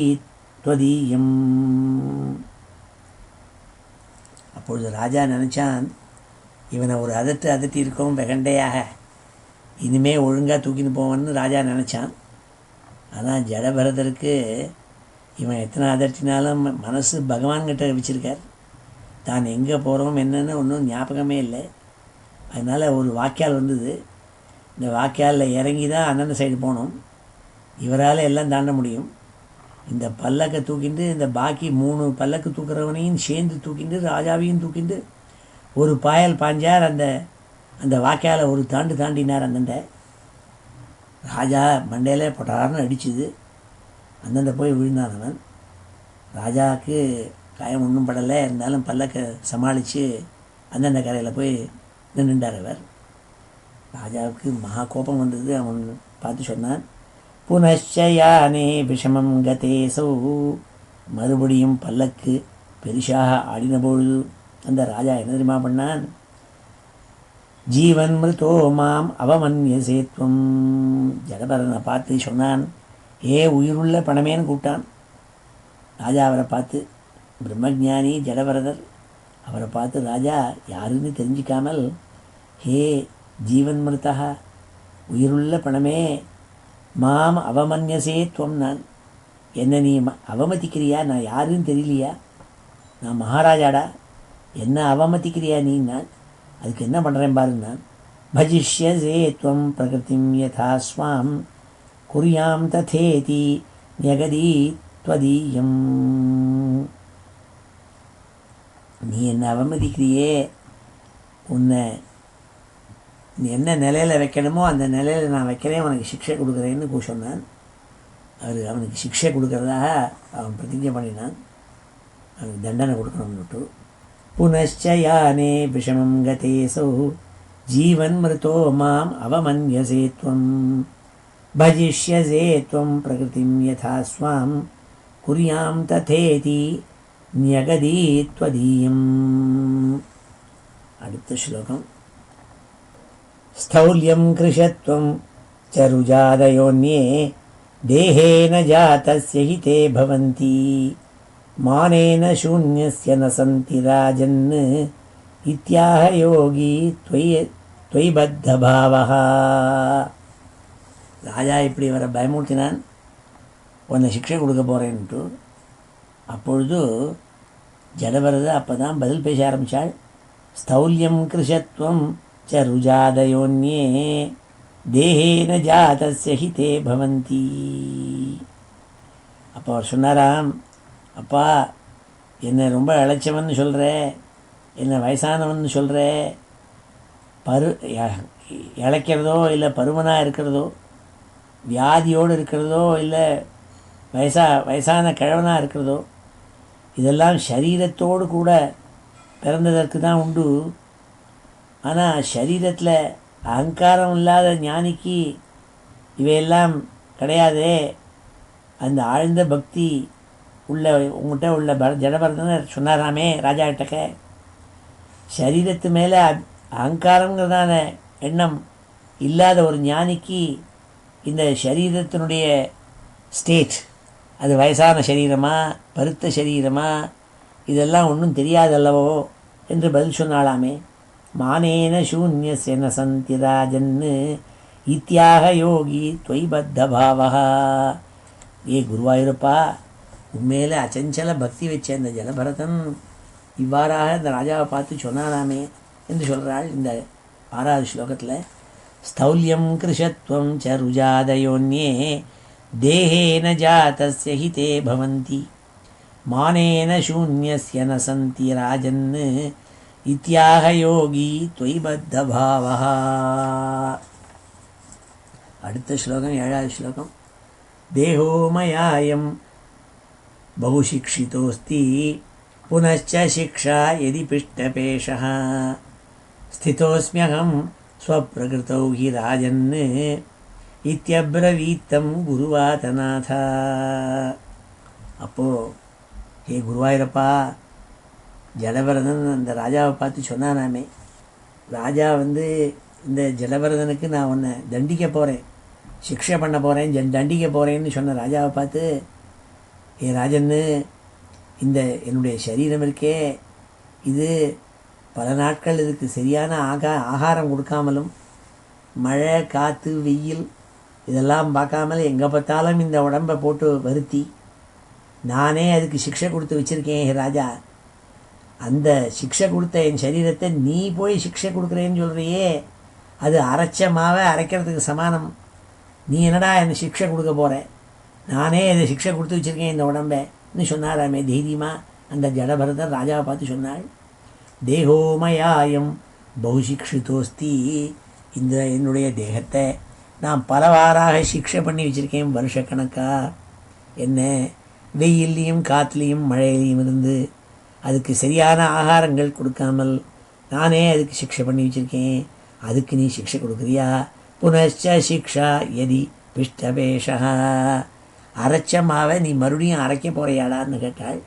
[SPEAKER 1] த்வதீயம். அப்பொழுது ராஜா நினச்சான், இவனை ஒரு அதட்டி இருக்கவும் வெகண்டையாக இனிமே ஒழுங்காக தூக்கின்னு போவான்னு ராஜா நினச்சான். ஆனால் ஜடபரதருக்கு இவன் எத்தனை அதட்டினாலும் மனசு பகவான்கிட்ட வச்சுருக்கார். தான் எங்கே போகிறோம் என்னன்னு ஒன்றும் ஞாபகமே இல்லை. அதனால் ஒரு வாக்கியால் வந்தது. இந்த வாக்கியாலில் இறங்கி தான் அண்ணன் சைடு போனோம். இவரால் எல்லாம் தாண்ட முடியும். இந்த பல்லக்கை தூக்கிண்டு இந்த பாக்கி 3 பல்லக்கு தூக்குறவனையும் சேர்ந்து தூக்கிண்டு ராஜாவையும் தூக்கிண்டு ஒரு பாயல் பாஞ்சார். அந்த வாக்கியால் ஒரு தாண்டினார். அந்தண்ட ராஜா மண்டையில் பொட்டார்னு அடிச்சுது. அந்தண்ட போய் விழுந்தான் அவன். ராஜாவுக்கு காயம் ஒன்றும் படலை. இருந்தாலும் பல்லக்கை சமாளித்து அந்தண்ட கரையில் போய் நின்றுண்டார் அவர். ராஜாவுக்கு மகா கோபம் வந்தது. அவன் பார்த்து சொன்னான், புனश्च யானே விஷமம் கதேசௌ. மறுபடியும் பல்லக்கு பெரிசாக ஆடின பொழுது அந்த ராஜா என்ன தெரியுமா பண்ணான், ஜீவன் மிருதோ மாம் அவமன்யசே த்வம். ஜடபரனை பார்த்து சொன்னான், ஏ உயிருள்ள பணமேன்னு கூப்பிட்டான். ராஜா அவரை பார்த்து, பிரம்மஜானி ஜடபரதர், அவரை பார்த்து ராஜா யாருன்னு தெரிஞ்சிக்காமல், ஹே ஜீவன் மிருதா, உயிருள்ள பணமே, மாம் அவமன்யசே த்வம். நான் என்ன நீ அவமதிக்கிறியா? நான் யாருன்னு தெரியலையா? நான் மகாராஜாடா, என்ன அவமதிக்கிறியா நீ? நான் அதுக்கு என்ன பண்ணுறேன் பாருங்க. நான் பஜிஷ்யசே த்வம் பிரகிருதிம் யதா ஸ்வாம் குர்யாம் ததேதி ன்யகதி த்வதீயம். நீ என்ன அவமதிக்கிறியே, உன்னை நீ என்ன நிலையில் வைக்கணுமோ அந்த நிலையில் நான் வைக்கிறேன், உனக்கு சிக்ஷை கொடுக்குறேன்னு சொன்னான். அவனுக்கு சிக்ஷை கொடுக்கறதாக அவன் பிரதிஜை பண்ணினான். அவனுக்கு தண்டனை கொடுக்கணும்னுட்டு. पुनश्च याने विषमं गतेऽसौ जीवन्मृतो माम् अवमन्यसे त्वं भजिष्यसे त्वं प्रकृतिं यथा स्वां कुर्यां तथेति न्यगदीत्वदीयम्. அடுத்த ஸ்லோகம். स्थौल्यं कृशत्वं च रुजादयोन्ये देहेन जातस्य हि ते भवन्ति मानेन शून्यस्य न सन्ति राजन् इत्याह योगी त्वयि बद्धभावः. ராஜா இப்படி வர பயமுறுத்தினான், உன்னை சிக்ஷை கொடுக்க போகிறேன்ட்டு. அப்பொழுது ஜடபரத அப்போ தான் பதில் பேச ஆரம்பித்தாள். ஸ்தௌல்யம் கிருஷத்வம் ச ருஜாதயோன்யே தேஹேன ஜாதஸ்ய ஹி தே பவந்தி. அப்போ அவர் சொன்னாராம், அப்பா என்னை ரொம்ப இளைச்சவன் சொல்கிற, என்னை வயசானவன் சொல்கிற, இழைக்கிறதோ இல்லை பருமனாக இருக்கிறதோ, வியாதியோடு இருக்கிறதோ இல்லை வயசான கிழவனாக இருக்கிறதோ, இதெல்லாம் சரீரத்தோடு கூட பிறந்ததற்கு தான் உண்டு. ஆனால் சரீரத்தில் அகங்காரம் இல்லாத ஞானிக்கு இவையெல்லாம் கிடையாதே. அந்த ஆழ்ந்த பக்தி உள்ள உங்கள்கிட்ட உள்ள ஜடபரதனர் சொன்னாராமே ராஜா கிட்டக்க, சரீரத்து மேலே அகங்காரங்கிறதான எண்ணம் இல்லாத ஒரு ஞானிக்கு இந்த சரீரத்தினுடைய ஸ்டேட், அது வயசான சரீரமா பருத்த சரீரமா இதெல்லாம் ஒன்றும் தெரியாதல்லவோ என்று பதில் சொன்னாலாமே. மானேன சூன்யஸ்ய ந சந்தி ராஜன்னு இத்தியாக யோகி त्वयि बद्धभावः. ஏ குருவாயூரப்பா, உண்மையில அச்சஞ்சல பக்தி வச்ச இந்த ஜடபரதன் இவ்வாறாக இந்த ராஜாவை பார்த்து சொன்னானாமே என்று சொல்கிறாள் இந்த 6வது ஸ்லோகத்தில். ஸ்தௌல்யம் கிருஷத்வம் ச ருஜாதயோன்யே தேஹேன ஜாதஸ்ய ஹி தே பவந்தி மானேன சூன்யஸ்ய ந சந்தி ராஜன் இத்யாக யோகி त्वयि बद्धभावः. அடுத்த ஸ்லோகம் 7வது ஸ்லோகம். தேஹோ மயாயம் बहुशिक्षितोऽस्ति पुनश्च शिक्षा यदि पिष्टपेशः स्थितोऽस्म्यहं स्वप्रकृतौ हि राजन् इत्यब्रवीतं गुरुवातनाथ. அப்போது ஹே குருவாயூரப்பா, ஜடபரதன் அந்த ராஜாவை பார்த்து சொன்னானாமே, ராஜா இந்த ஜடபரதனுக்கு நான் உன்னை தண்டிக்க போகிறேன், சிக்ஷை பண்ண போகிறேன், தண்டிக்க போகிறேன்னு சொன்ன ராஜாவை பார்த்து, ஏ ராஜன்னு, இந்த என்னுடைய சரீரம் இருக்கே, இது பல நாட்கள் இதுக்கு சரியான ஆகாரம் கொடுக்காமலும் மழை காற்று வெயில் இதெல்லாம் பார்க்காமல் எங்கே பார்த்தாலும் இந்த உடம்பை போட்டு வருத்தி நானே அதுக்கு சிக்ஷை கொடுத்து வச்சுருக்கேன். ஹே ராஜா, அந்த சிக்ஷை கொடுத்த என் சரீரத்தை நீ போய் சிக்ஷை கொடுக்குறேன்னு சொல்கிறியே, அது அரைச்ச மாவை அரைக்கிறதுக்கு சமானம். நீ என்னடா என்னை சிக்ஷை கொடுக்க போகிற? நானே இதை சிக்ஷை கொடுத்து வச்சுருக்கேன் இந்த உடம்பைன்னு சொன்னாராமே தைரியமாக அந்த ஜடபரதர் ராஜாவை பார்த்து சொன்னாள். தேகோமயாயம் பகுசிக்ஷிதோஸ்தி, இந்த என்னுடைய தேகத்தை நான் பலவாறாக சிக்ஷை பண்ணி வச்சுருக்கேன் வருஷக்கணக்கா. என்ன வெயில்லையும் காற்றுலையும் மழையிலையும் இருந்து அதுக்கு சரியான ஆகாரங்கள் கொடுக்காமல் நானே அதுக்கு சிக்ஷை பண்ணி வச்சுருக்கேன். அதுக்கு நீ சிக்ஷை கொடுக்குறியா? புனச்ச சிக்ஷா எதி பிஷ்டபேஷா, அரைச்ச மாவை நீ மறுபடியும் அரைக்க போகிறையாடான்னு கேட்டாள்.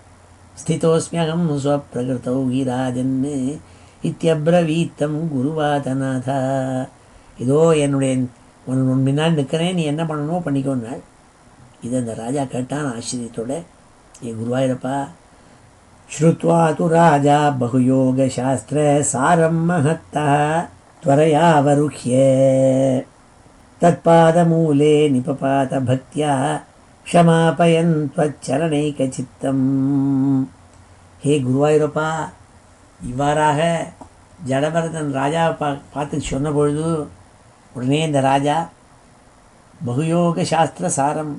[SPEAKER 1] ஸ்திதோஸ்மியகம் ஸ்வப்பிரகிருதௌ ஹி ராஜன்னு இத்தியப்ரவீத்தம் குருவாதநாத. இதோ என்னுடைய உன் முன்னால் நிற்கிறேன், நீ என்ன பண்ணணுமோ பண்ணிக்கோன்னாள். இதை அந்த ராஜா கேட்டான் ஆச்சரியத்தோட. ஏ குருவாயூரப்பா, ஸ்ருத்வா து ராஜா பகுயோக சாஸ்திர சாரம் மஹத்தா त्वरयावरुह्य तत्पादमूले निपपात भक्त्या क्षमापयन् त्वच्चरणैकचित्तम्. ஹே குருவாயூரப்பா, இவ்வாறாக ஜடபரதன் ராஜாவை பார்த்து சொன்ன பொழுது உடனே இந்த ராஜா பகுயோக சாஸ்திர சாரம்,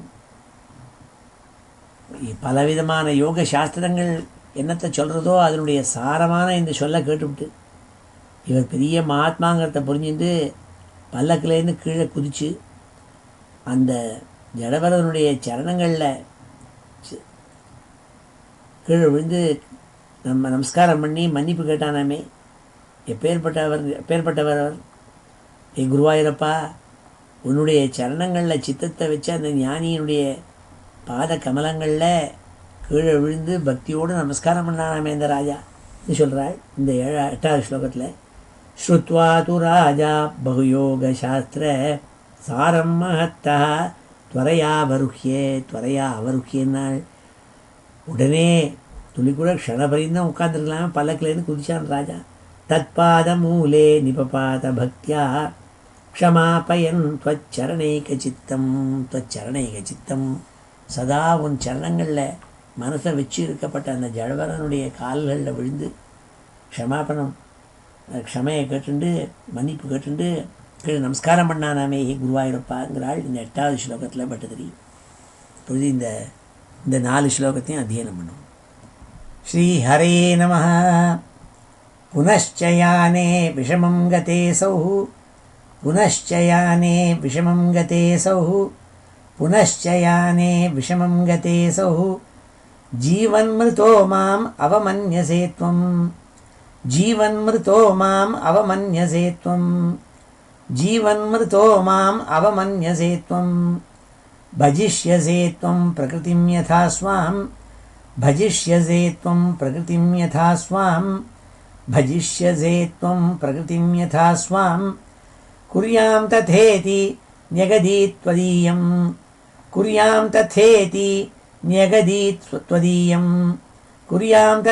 [SPEAKER 1] பலவிதமான யோக சாஸ்திரங்கள் என்னத்தை சொல்கிறதோ அதனுடைய சாரமான இந்த சொல்ல கேட்டுவிட்டு இவர் பெரிய மகாத்மாங்கிறத புரிஞ்சுட்டு பல்லக்கிலேருந்து கீழே குதித்து அந்த ஜடபரதனுடைய சரணங்களில் கீழே விழுந்து நம்ம நமஸ்காரம் பண்ணி மன்னிப்பு கேட்டானாமே. எப்பேற்பட்டவர் அவர். ஏ குருவாயூரப்பா, உன்னுடைய சரணங்களில் சித்தத்தை வச்சு அந்த ஞானியினுடைய பாத கமலங்களில் கீழே விழுந்து பக்தியோடு நமஸ்காரம் பண்ணானாமே இந்த ராஜா. இது சொல்கிறாள் இந்த 8வது ஸ்லோகத்தில். ஸ்ருத்வா து ராஜா பகுயோக சாஸ்திர சாரம் மகத்தா துவரையா அவருக்கியன்னாள். உடனே துளி கூட க்ஷணபரிந்தம் உட்காந்துருக்கலாமே, பல்லக்கிலேருந்து குதிச்சான் ராஜா. தத்பாத மூலே நிபபாத பக்தியா க்ஷமாபயன் துவச்சரணைக சித்தம். சதா உன் சரணங்களில் மனசை வச்சு இருக்கப்பட்ட அந்த ஜடவரனுடைய கால்களில் விழுந்து க்ஷமையை கேட்டுண்டு மன்னிப்பு கேட்டுண்டு கீழே நமஸ்காரம் பண்ணானாமே குருவாயூரப்பாங்கிறாள் இந்த 8வது ஸ்லோகத்தில் பட்டதிரி. இப்பொழுது இந்த 4 ஸ்லோகத்தையும் அத்தியனம் பண்ணும். ஸ்ரீ ஹரே நமः. புனశ్చయానే விஷமம் கதேசௌ ஜீவன்மிருதோ மாம் அவமன்யசே த்வம் भजिष्यसे त्वं प्रकृतिं यथा स्वां कुर्यां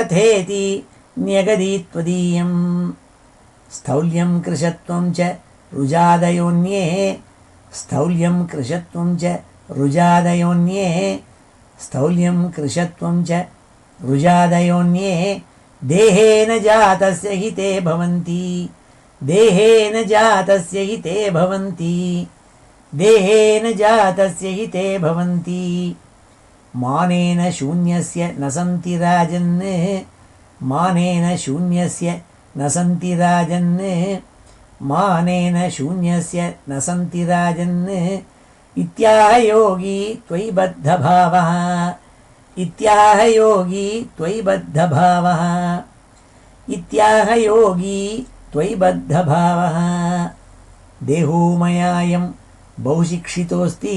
[SPEAKER 1] तथेति न्यगदीत्वदीयं स्थौल्यं कृशत्वं च रुजादयोन्ये देहेन जातस्य हिते भवन्ति मानेन शून्यस्य न सन्ति राजन् इत्याह योगी त्वयि बद्धभावः देहो मयायं बहुशिक्षितोऽस्ति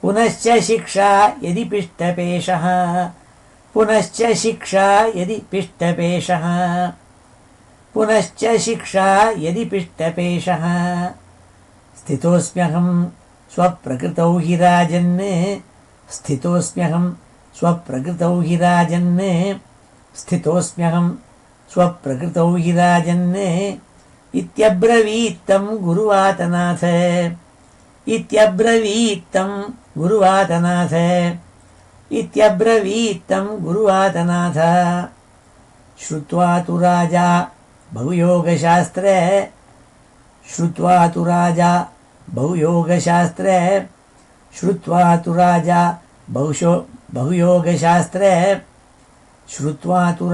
[SPEAKER 1] पुनश्च शिक्षा यदि पिष्टपेशः स्थितोऽस्म्यहं स्वप्रकृतौ हि राजन् इत्यब्रवीत्तं गुरुवातनाथ श्रुत्वा तु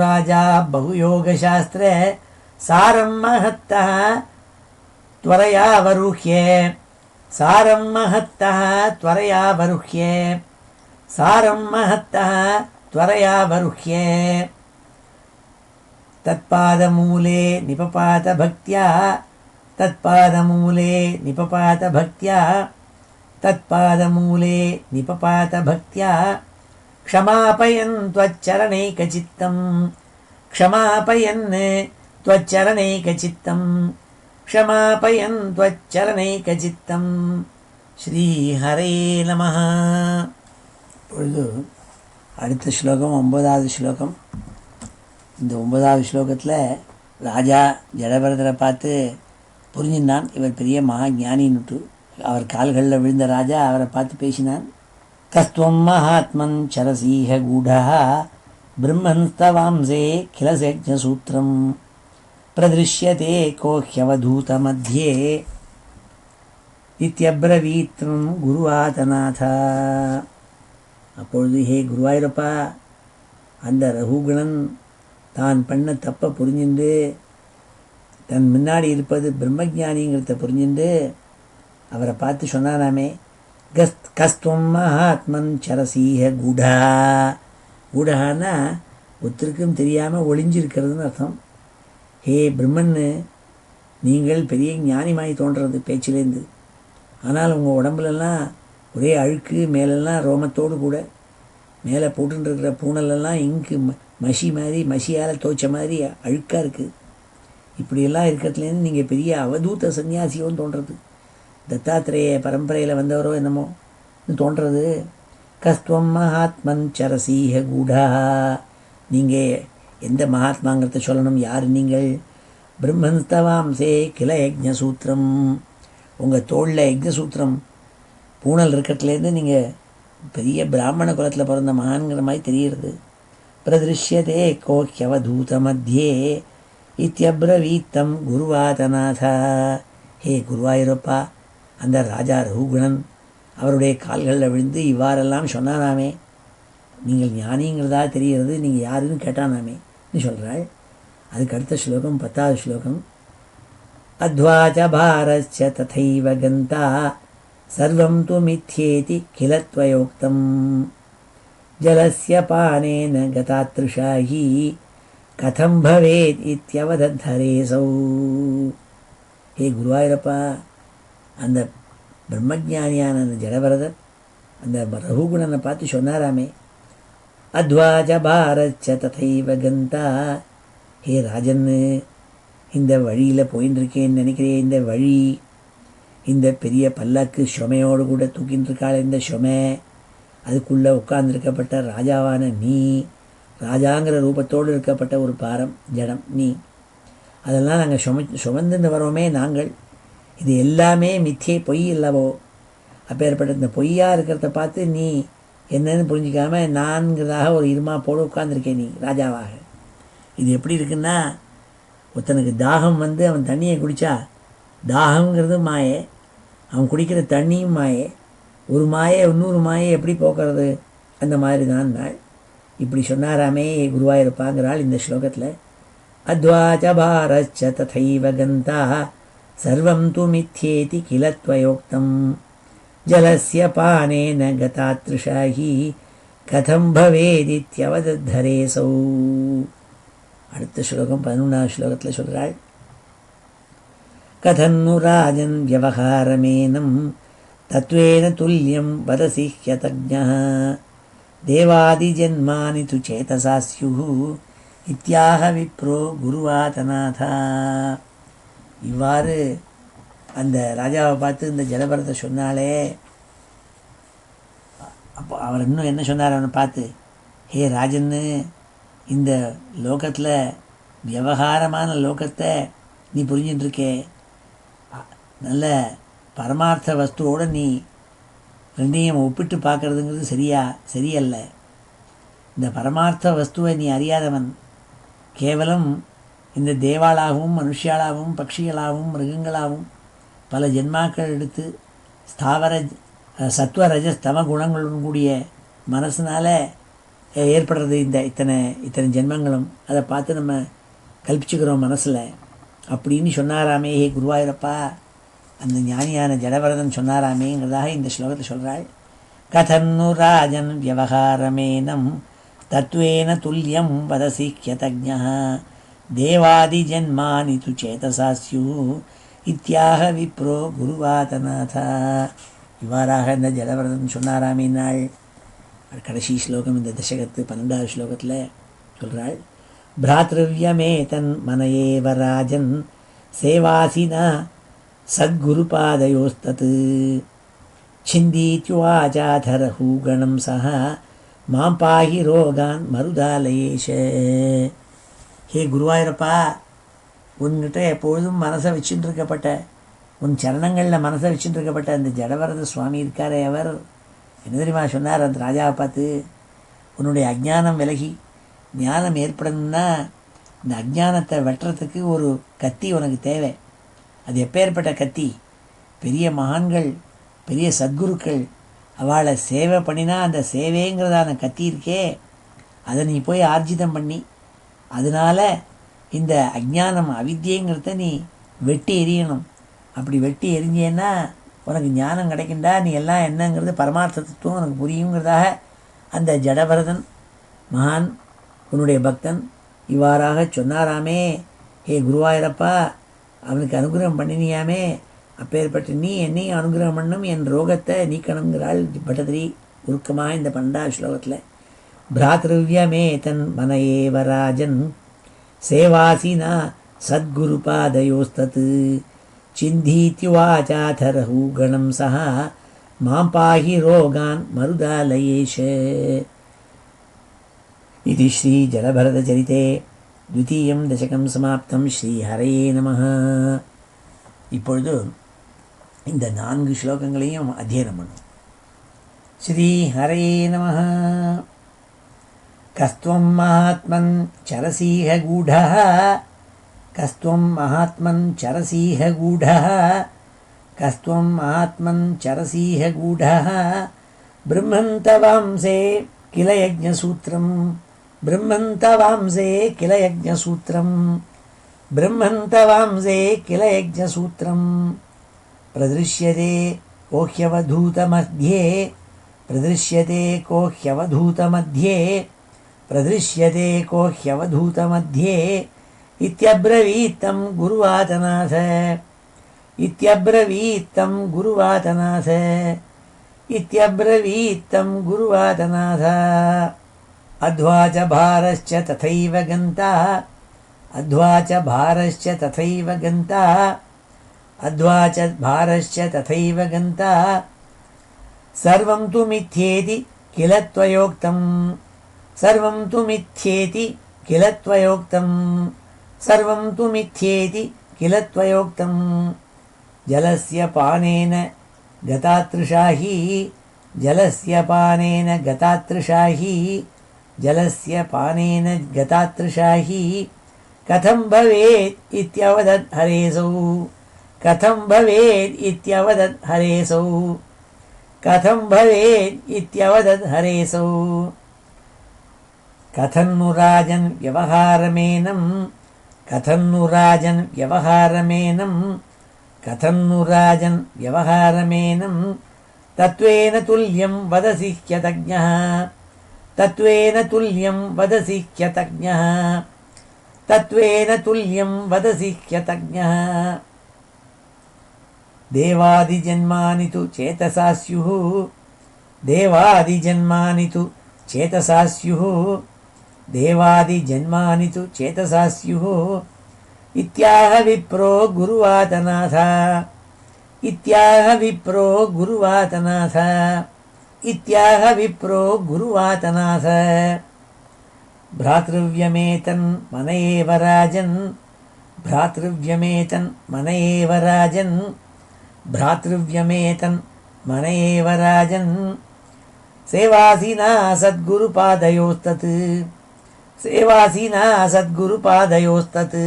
[SPEAKER 1] राजा बहुयोगशास्त्रे सारं महत्तः त्वरया वरुह्ये तत्पादमूले निपपात भक्त्या क्षमापयन् त्वच्चरणैकचित्तं ஸ்ரீஹரே நமः. இப்பொழுது அடுத்த ஸ்லோகம் 9வது ஸ்லோகம். இந்த 9வது ஸ்லோகத்தில் ராஜா ஜடபரதரை பார்த்து புரிஞ்சினான், இவர் பெரிய மகா ஞானின்னுட்டு. அவர் கால்களில் விழுந்த ராஜா அவரை பார்த்து பேசினான். கஸ்துவம் மகாத்மன் சரசீஹ கூடः பிரம்மன்ஸ்தவாம்சே கிலசேஜ்ஞசூத்திரம் பிரதிருஷ்யதே கோஹ்யவதூத மத்தியே இத்யப்ரவீத்ரம் குருவாதநாத. அப்பொழுது ஹே குருவாயூரப்பா, அந்த ரகுகணன் தான் பண்ண தப்பை புரிஞ்சுண்டு தன் முன்னாடி இருப்பது பிரம்மஜானிங்கிறத புரிஞ்சுண்டு அவரை பார்த்து சொன்னானாமே, கஸ்துவம் மகாத்மன் சரசீக கூடா. கூடஹான்னா ஒருத்தருக்கும் தெரியாமல் ஒளிஞ்சிருக்கிறதுன்னு அர்த்தம். ஹே பிரம்மன்னு, நீங்கள் பெரிய ஞானிமாய் தோன்றது பேச்சிலேருந்து. ஆனால் உங்கள் உடம்புலெல்லாம் ஒரே அழுக்கு, மேலெல்லாம் ரோமத்தோடு கூட, மேலே போட்டுருக்கிற பூனலெல்லாம் இங்கு மஷி மாதிரி, மஷியால் தோய்ச்ச மாதிரி அழுக்காக இருக்குது. இப்படியெல்லாம் இருக்கிறதுலேருந்து நீங்கள் பெரிய அவதூத சன்னியாசியோன்னு தோன்றது. தத்தாத்திரேய பரம்பரையில் வந்தவரோ என்னமோ தோன்றது. கஸ்துவம் மகாத்மன் சரசீக கூடா. நீங்கள் எந்த மகாத்மாங்கிறத சொல்லணும். யார் நீங்கள்? பிரம்மன்ஸ்தவாம்சே கிள யஜ்ஞசூத்திரம். உங்கள் தோளில் யஜ்ஞசூத்திரம் பூனல் இருக்கிறதுலேருந்து நீங்கள் பெரிய பிராமண குலத்தில் பிறந்த மகான்கிற மாதிரி தெரிகிறது. பிரதிருஷ்யதே கோஹ்யவதூத மத்தியே இத்தியப்ரவீத்தம் குருவாதநாதா. ஹே குருவாயூரப்பா, அந்த ராஜா ரகுகுணன் அவருடைய கால்களில் விழுந்து இவ்வாறெல்லாம் சொன்னானாமே. நீங்கள் ஞானிங்கிறதா தெரிகிறது, நீங்கள் யாருன்னு கேட்டானாமே சொல்கிறாள். அதுக்கு அடுத்த ஸ்லோகம் 10வது ஸ்லோகம். அத்வாச்ச பாரஸ்ய ததைவ கந்தா சர்வம் து மித்யேதி கில த்வயோக்தம் ஜலஸ்ய பானேன கதாத்ருஷாஹி கதம் பவேத் இத்யவதத்தரேசௌ. ஹே குருவாயூரப்பா, அந்த பிரம்மஜானியான அந்த ஜடபரதர் அந்த ரகுகுணனை பார்த்து சொன்னாராமே, அத்வாச்ச பாரஸ்ய ததைவ கந்தா. ஹே ராஜன்னு, இந்த வழியில் போயின்னு இருக்கேன்னு நினைக்கிறேன். இந்த வழி, இந்த பெரிய பல்லாக்கு சுமையோடு கூட தூக்கின்னு இருக்காள் இந்த சுமை, அதுக்குள்ளே உட்கார்ந்துருக்கப்பட்ட ராஜாவான நீ, ராஜாங்கிற ரூபத்தோடு இருக்கப்பட்ட ஒரு பாரம் ஜடம் நீ, அதெல்லாம் நாங்கள் சுமந்துன்னு வரோமே நாங்கள். இது எல்லாமே மித்தியை, பொய் இல்லவோ? அப்பேற்பட்ட இந்த பொய்யா இருக்கிறத பார்த்து நீ என்னன்னு புரிஞ்சிக்காம நான்கிறதாக ஒரு இருமா போடு உட்கார்ந்துருக்கேன் நீ ராஜாவாக. இது எப்படி இருக்குன்னா, ஒருத்தனுக்கு தாகம் வந்து அவன் தண்ணியை குடித்தா, தாகங்கிறது மாயே, அவன் குடிக்கிற தண்ணியும் மாயே, ஒரு மாயை இன்னொரு மாயை எப்படி போக்குறது? அந்த மாதிரி தான் நாள். இப்படி சொன்னாராமே குருவாயூரப்பாங்கிறாள் இந்த ஸ்லோகத்தில். அத்வாச்ச பாரச்ச ததைவ கந்தா சர்வம் து மித்யேதி கில த்வயோக்தம் ஜலஸ்ய பானேன கதாத்ருஷாஹி கதம் பவேதித்யவதத்தரேசௌ. அடுத்த ஸ்லோகம் 11வது ஸ்லோகத்தில் சொல்கிறாள். கதன்னு ராஜன் வியவஹாரமேனம் தத்வேன துல்லியம் வதசி ஹ்யதஜ்ஞः தேவாதிஜன்மானி து சேதசா ஸ்யுः இத்யாக விப்ரோ குருவாதநாதா. இவ்வாறு அந்த ராஜாவை பார்த்து இந்த ஜடபரத்தை சொன்னாலே, அப்போ அவர் இன்னும் என்ன சொன்னார் அவனை பார்த்து, ஹே ராஜன்னு, இந்த லோகத்தில் விவகாரமான லோகத்தை நீ புரிஞ்சுட்டுருக்கே, நல்ல பரமார்த்த வஸ்துவோடு நீ ரெண்டையும் ஒப்பிட்டு பார்க்குறதுங்கிறது சரியல்ல. இந்த பரமார்த்த வஸ்துவை நீ அறியாதவன். கேவலம் இந்த தேவாளாகவும் மனுஷியாளாகவும் பட்சிகளாகவும் மிருகங்களாகவும் பல ஜென்மாக்கள் எடுத்து ஸ்தாவர சத்வ ரஜஸ் தம குணங்களுடன் கூடிய மனசினால் ஏற்படுறது இந்த இத்தனை ஜென்மங்களும். அதை பார்த்து நம்ம கல்பிச்சுக்கிறோம் மனசில் அப்படின்னு சொன்னாராமே. ஹே குருவாயூரப்பா, அந்த ஞானியான ஜடபரதன் சொன்னாராமேங்கிறதாக இந்த ஸ்லோகத்தில் சொல்கிறாள். கதன்னு ராஜன் வியவஹாரமேனம் தத்வேன துல்லியம் வதசி ஹ்யதஜ்ஞः தேவாதிஜன்மானி து சேதசா ஸ்யுः இத்யாக விப்ரோ குருவாதநாதா. இவ்வாறாக இந்த ஜடபரதன் சொன்னாராமே நாள். கடைசி ஸ்லோகம் இந்த தசகத்து 12வது ஸ்லோகத்தில் சொல்கிறாள். பிராத்ருவ்யமே தன் மனையேவ ராஜன் சேவாசினா சத்குருபாதயோஸ்தத் சிந்தீத்யுவாச்சாதரஹூகணம் சஹ மாம் பாஹி ரோகான் மருதாலயேஷ. ஹே குருவாயூரப்பா, உன்கிட்ட எப்பொழுதும் மனசை வச்சுட்டு இருக்கப்பட்ட, உன் சரணங்களில் மனசை வச்சுட்டு இருக்கப்பட்ட அந்த ஜடபரத சுவாமி இருக்காரே, அவர் என்ன தெரியுமா சொன்னார் அந்த ராஜாவை பார்த்து, உன்னுடைய அஜ்ஞானம் விலகி ஞானம் ஏற்படணும்னா இந்த அஜ்ஞானத்தை வெட்டுறதுக்கு ஒரு கத்தி உனக்கு தேவை. அது எப்பேற்பட்ட கத்தி? பெரிய மகான்கள், பெரிய சத்குருக்கள் அவளை சேவை பண்ணினா அந்த சேவைங்கிறதான கத்தி இருக்கே, அதை நீ போய் ஆர்ஜிதம் பண்ணி அதனால் இந்த அஜ்ஞானம் அவித்யங்கிறத நீ வெட்டி எறியணும். அப்படி வெட்டி எரிஞ்சேன்னா உனக்கு ஞானம் கிடைக்கின்றா, நீ எல்லாம் என்னங்கிறது பரமார்த்த தத்துவம் உனக்கு புரியுங்கிறதாக அந்த ஜடபரதன் மகான் உன்னுடைய பக்தன் இவ்வாறாக சொன்னாராமே. ஹே குருவாயிரப்பா, அவனுக்கு அனுகிரகம் பண்ணினியாமே, அப்பேற்பட்ட நீ என்னையும் அனுகிரகம் பண்ணும், என் ரோகத்தை நீக்கணுங்கிறாள் பட்டதிரி உருக்கமாக இந்த 12வது ஸ்லோகத்தில். பிராத்ருவியமே தன் மனையேவராஜன் சேவாசினா சத்குருபாதயோஸ்தத் சிந்தீத்யுவாச்சாதரஹூ கணம் சஹ மாம் பாஹி ரோகான் மருதாலயேஷ. இது ஸ்ரீ ஜடபரதச்சரிதே 2ம் தசகம் சமாப்தம். ஸ்ரீ ஹரயே நமः. இப்பொழுது இந்த 4 ஸ்லோகங்களையும் அத்தியனம் பண்ணும். ஸ்ரீ ஹரயே நமः. கஸ்துவம் மகாத்மன் சரசீஹ கூடः, கஸ்துவம் மகாத்மன் சரசீஹ கூடः, கஸ்துவம் மகாத்மன் சரசீஹ கூடः பிரம்மந்தவாம்சே கில யஜ்ஞசூத்ரம், பிரம்மந்தவாம்சே கில யஜ்ஞசூத்ரம், பிரம்மந்தவாம்சே கில யஜ்ஞசூத்ரம் பிரதிருஷ்யதே கோஹ்யவதூதமத்யே, பிரதிருஷ்யதே கோஹ்யவதூதமத்யே, பிரதிருஷ்யதே கோஹ்யவதூதமத்யே இத்யப்ரவீத்தம் குருவாதநாத, இத்யப்ரவீத்தம் குருவாதநாத, இத்யப்ரவீத்தம் குருவாதநாத. அத்வாச்ச பாரஸ்ச ததைவ கந்தா, அத்வாச்ச பாரஸ்ச ததைவ கந்தா, அத்வாச்ச பாரஸ்ச ததைவ கந்தா சர்வம் து மித்யேதி கில த்வயோக்தம், சர்வம் து மித்யேதி கில த்வயோக்தம், சர்வம் து மித்யேதி கில த்வயோக்தம். ஜலஸ்ய பானேன கதாத்ருஷாஹி, ஜலஸ்ய பானேன கதாத்ருஷாஹி, ஜலஸ்ய பானேன கதாத்ருஷாஹி கதம் பவேத் இத்யவதத் ஹரேசௌ, கதம் பவேத் இத்யவதத் ஹரேசௌ, கதம் பவேத் இத்யவதத் ஹரேசௌ. கதன்னு ராஜன் வியவஹாரமேனம், கதன்னு ராஜன் வியவஹாரமேனம், கதன்னு ராஜன் வியவஹாரமேனம் தத்வேன துல்யம் வதசி ஹ்யதஜ்ஞः, தத்வேன துல்யம் வதசி ஹ்யதஜ்ஞः, தத்வேன துல்யம் வதசி ஹ்யதஜ்ஞः. தேவாதிஜன்மானி து சேதசா ஸ்யுः, தேவாதிஜன்மானி து சேதசா ஸ்யுः, தேவாதிஜன்மானி து சேதசா ஸ்யுः இத்யாஹ விப்ரோ குருவாதநாத, இத்யாஹ விப்ரோ குருவாதநாத, இத்யாஹ விப்ரோ குருவாதநாத. भ्रातृव्यमेतन् मन एव राजन्, भ्रातृव्यमेतन् मन एव राजन्, भ्रातृव्यमेतन् मन एव राजन् सेवासिना सद्गुरुपादयोस्तत्, सेवासिना सद्गुरुपादयोस्तत्,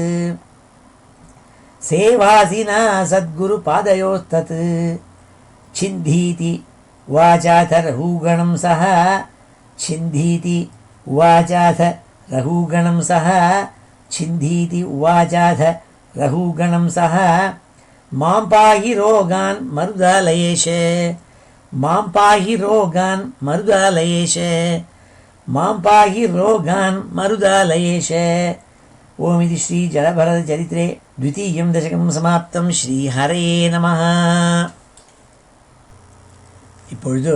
[SPEAKER 1] सेवासिना सद्गुरुपादयोस्तत् छिन्दीति वाचाथ रघुगणं सह, छिन्दीति उवाचाथ रघुगणं सह, छिन्दीति उवाचाथ रघुगणं सह मां पाहि रोगान् मरुदालयेश, मां पाहि रोगान् मरुदालयेश, मां पाहि रोगान् मरुदालयेश. ओम इति श्री जडभरतचरित्रे 2ं दशकं समाप्तं. श्री हरये நமः. இப்பொழுது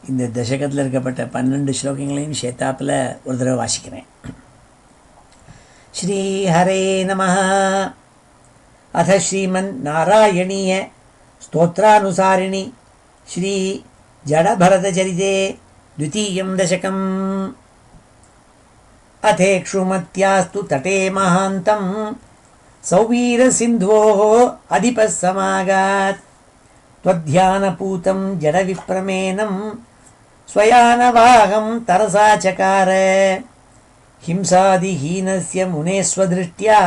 [SPEAKER 1] இந்த தசகத்தில் இருக்கப்பட்ட 12 ஸ்லோகங்களையும் சேத்தாப்பில் ஒரு தடவை வாசிக்கிறேன். ஸ்ரீ ஹரே நமः. अथ श्रीमन्नारायणीय स्तोत्रानुसारिणि श्री जडभरतचरिते 2ं दशकम्. अथेक्षुमत्यास्तु तटे महान्तं सौवीरसिन्धोः अधिपः समागात् त्वध्यानपूतं जडविप्रमेनं स्वयानवाहं तरसा चकार. हिंसादिहीनस्य मुनेस्वदृष्ट्या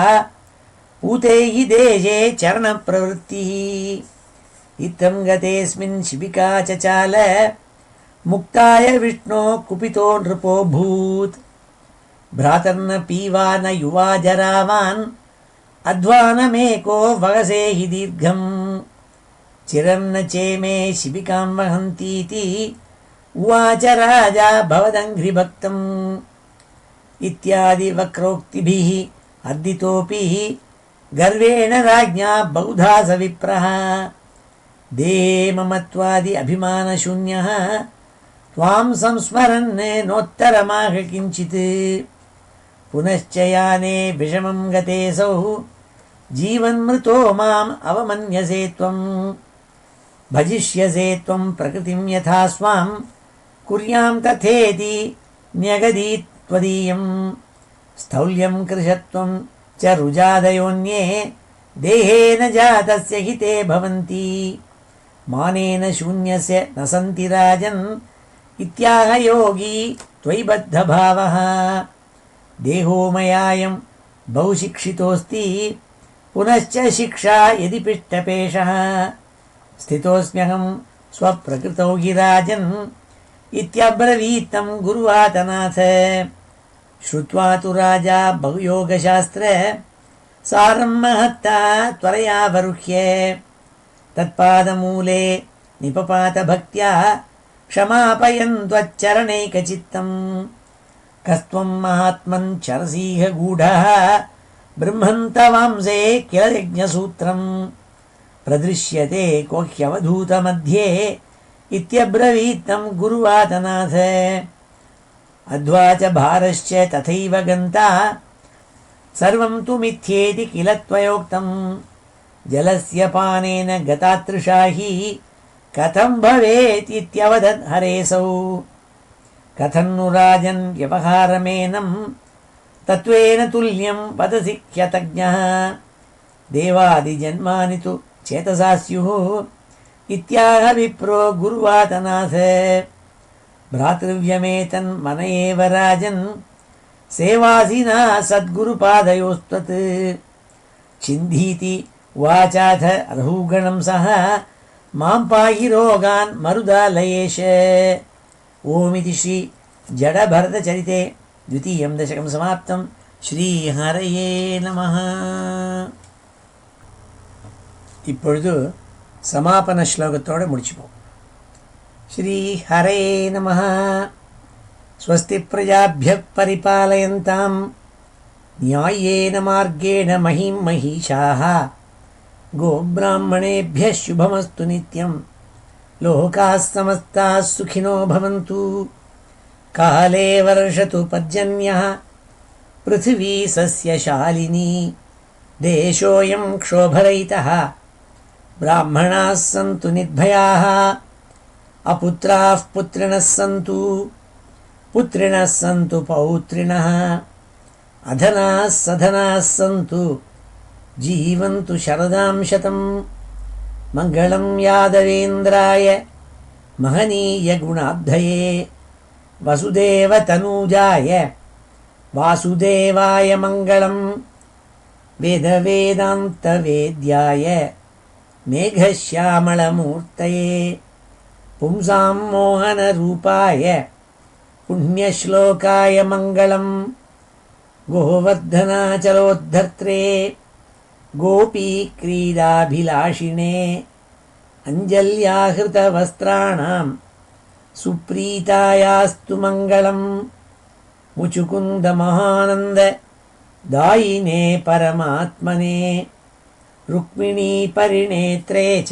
[SPEAKER 1] पूते हि देशे चरणप्रवृत्तिः. इत्थं गतेऽस्मिन् शिबिका चचाल मुक्ताय विष्णो कुपितो नृपोऽभूत्. भ्रातर्न पीवा न युवा जरावान् अध्वानमेको वगसे हि दीर्घम्. चिरन्न चेमे शिबिकां वहन्तीति उवाच राजा भवदङ्घ्रिभक्तम् इत्यादि वक्रोक्तिभिः अर्दितोऽपि गर्वेण राज्ञा बहुधा स विप्रः देहे ममत्वादि अभिमानशून्यः त्वां संस्मरन् नोत्तरमाह किञ्चित् पुनश्च याने विषमं गतेऽसौ जीवन्मृतो माम् अवमन्यसे त्वं भजिष्यसे त्वं प्रकृतिं यथा स्वां कुर्यां तथेति न्यगदीत् त्वदीयं स्थौल्यं कृशत्वं च रुजादयोन्ये देहेन जातस्य हिते भवन्ति मानेन शून्यस्य न सन्ति राजन् इत्याह योगी त्वयि बद्धभावः देहो मयायं बहुशिक्षितोऽस्ति पुनश्च शिक्षा यदि पृष्ठपेशः स्थितोऽस्म्यहं स्वप्रकृतौ हि राजन् इत्यब्रवीतं गुरुवातनाथ श्रुत्वा तु राजा बहुयोगशास्त्र सारं महत्ता त्वरयावरुह्य तत्पादमूले निपपात भक्त्या क्षमापयन् त्वच्चरणैकचित्तं कस्त्वं महात्मन् चरसीह गूढः ब्रह्मन्तवांसे किल यज्ञसूत्रं प्रदृश्यते कोह्यवधूतमध्ये इत्यब्रवीतं गुरुवातनाथ अध्वा च भारश्च तथैव गन्ता सर्वं तु मिथ्येति किल त्वयोक्तं जलस्य पानेन गतातृषा हि कथं भवेत् इत्यवदत् हरेसौ कथं नु राजन् व्यवहारमेनं तत्त्वेन तुल्यं वदसि ह्यतज्ञः देवादिजन्मानि तु चेतसा स्युः इत्याह विप्रो गुरुवातनाथ भ्रातृव्यमेतन् मन एव राजन् सेवासिना सद्गुरुपादयोस्त्वत् छिन्दीति वाचाथ रघुगणं सह मां पाहि रोगान् मरुदालयेश। ओमिति श्री जडभरतचरिते द्वितीयं दशकं समाप्तं। श्रीहरये நமः. இப்பொழுது சமாபன ஸ்லோகத்தோடு முடிச்சுப்போம். श्रीहरये नमः. स्वस्ति प्रजाभ्यः परिपालयन्तां न्याय्येन मार्गेण महीं महिषाः गोब्राह्मणेभ्यः शुभमस्तु नित्यं लोकाः समस्ताः सुखिनो भवन्तु. काले वर्षतु पर्जन्यः पृथिवी सस्यशालिनी देशोऽयं क्षोभरहितः ब्राह्मणाः सन्तु निर्भयाः अपुत्राः पुत्रिणः सन्तु पुत्रिणः सन्तु पौत्रिणः अधनाः सधनाः सन्तु जीवन्तु शरदां शतं. मङ्गलं यादवेन्द्राय महनीयगुणाब्धये वसुदेवतनूजाय वासुदेवाय मङ्गलं वेदवेदान्तवेद्याय मेघश्यामलमूर्तये पुंसां मोहनरूपाय पुण्यश्लोकाय मङ्गलं गोवर्धनाचलोद्धर्त्रे गोपीक्रीडाभिलाषिणे अञ्जल्याहृतवस्त्राणां सुप्रीतायास्तु मङ्गलं मुचुकुन्दमहानन्द दायिने परमात्मने रुक्मिणीपरिणेत्रे च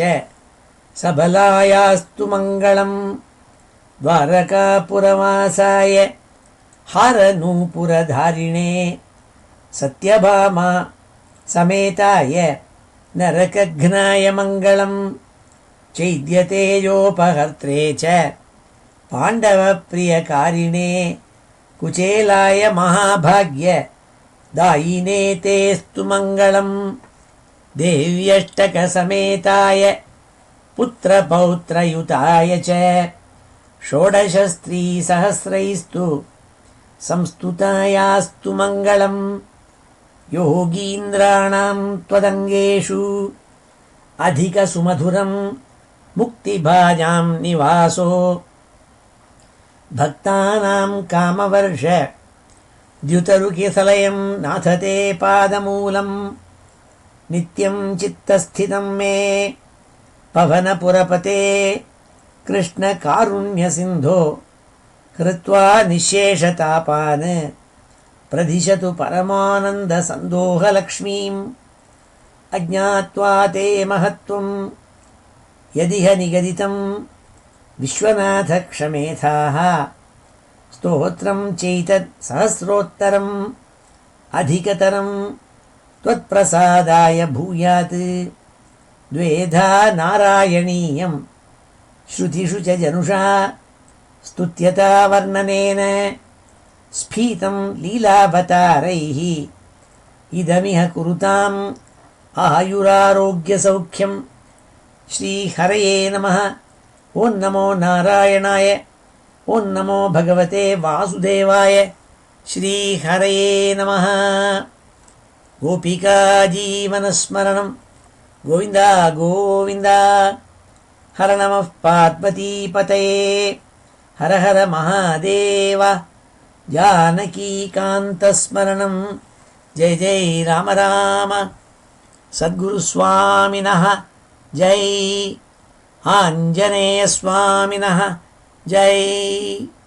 [SPEAKER 1] सबलायास्तु मङ्गलं द्वारकापुरवासाय हारनूपुरधारिणे सत्यभामा समेताय नरकघ्नाय मङ्गलं चैद्यतेजोपहर्त्रे च पाण्डवप्रियकारिणे कुचेलाय महाभाग्य दायिने तेस्तु मङ्गलं देव्यष्टकसमेताय पुत्रपौत्रयुताय च षोडशस्त्रीसहस्रैस्तु संस्तुतायास्तु मङ्गलं योगीन्द्राणां त्वदङ्गेषु अधिकसुमधुरं मुक्तिभाजां निवासो भक्तानां कामवर्ष द्युतरुकिसलयं नाथ ते पादमूलं नित्यं चित्तस्थितं मे पवनपुरपते कृष्णकारुण्यसिन्धो कृत्वा निःशेषतापान् प्रदिशतु परमानन्दसन्दोहलक्ष्मीम् अज्ञात्वा ते महत्त्वं यदिह निगदितं विश्वनाथ क्षमेथाः स्तोत्रं चैतत् सहस्रोत्तरम् अधिकतरं त्वत्प्रसादाय भूयात् द्वेधा नारायणीयं श्रुतिषु च जनुषा स्तुत्यता वर्णनेन स्फीतं लीलावतारैः इदमिह कुरुताम् आयुरारोग्यसौख्यं श्रीहरये नमः। ॐ नमो नारायणाय। ॐ नमो भगवते वासुदेवाय। श्रीहरये नमः। गोपिका जीवनस्मरणं गोविन्द गोविन्द। हर नमः पार्वतीपतये। हर हर महादेव। जानकीकान्तस्मरणं जय जय राम राम। सद्गुरुस्वामिनः जय। आञ्जनेयस्वामिनः जय।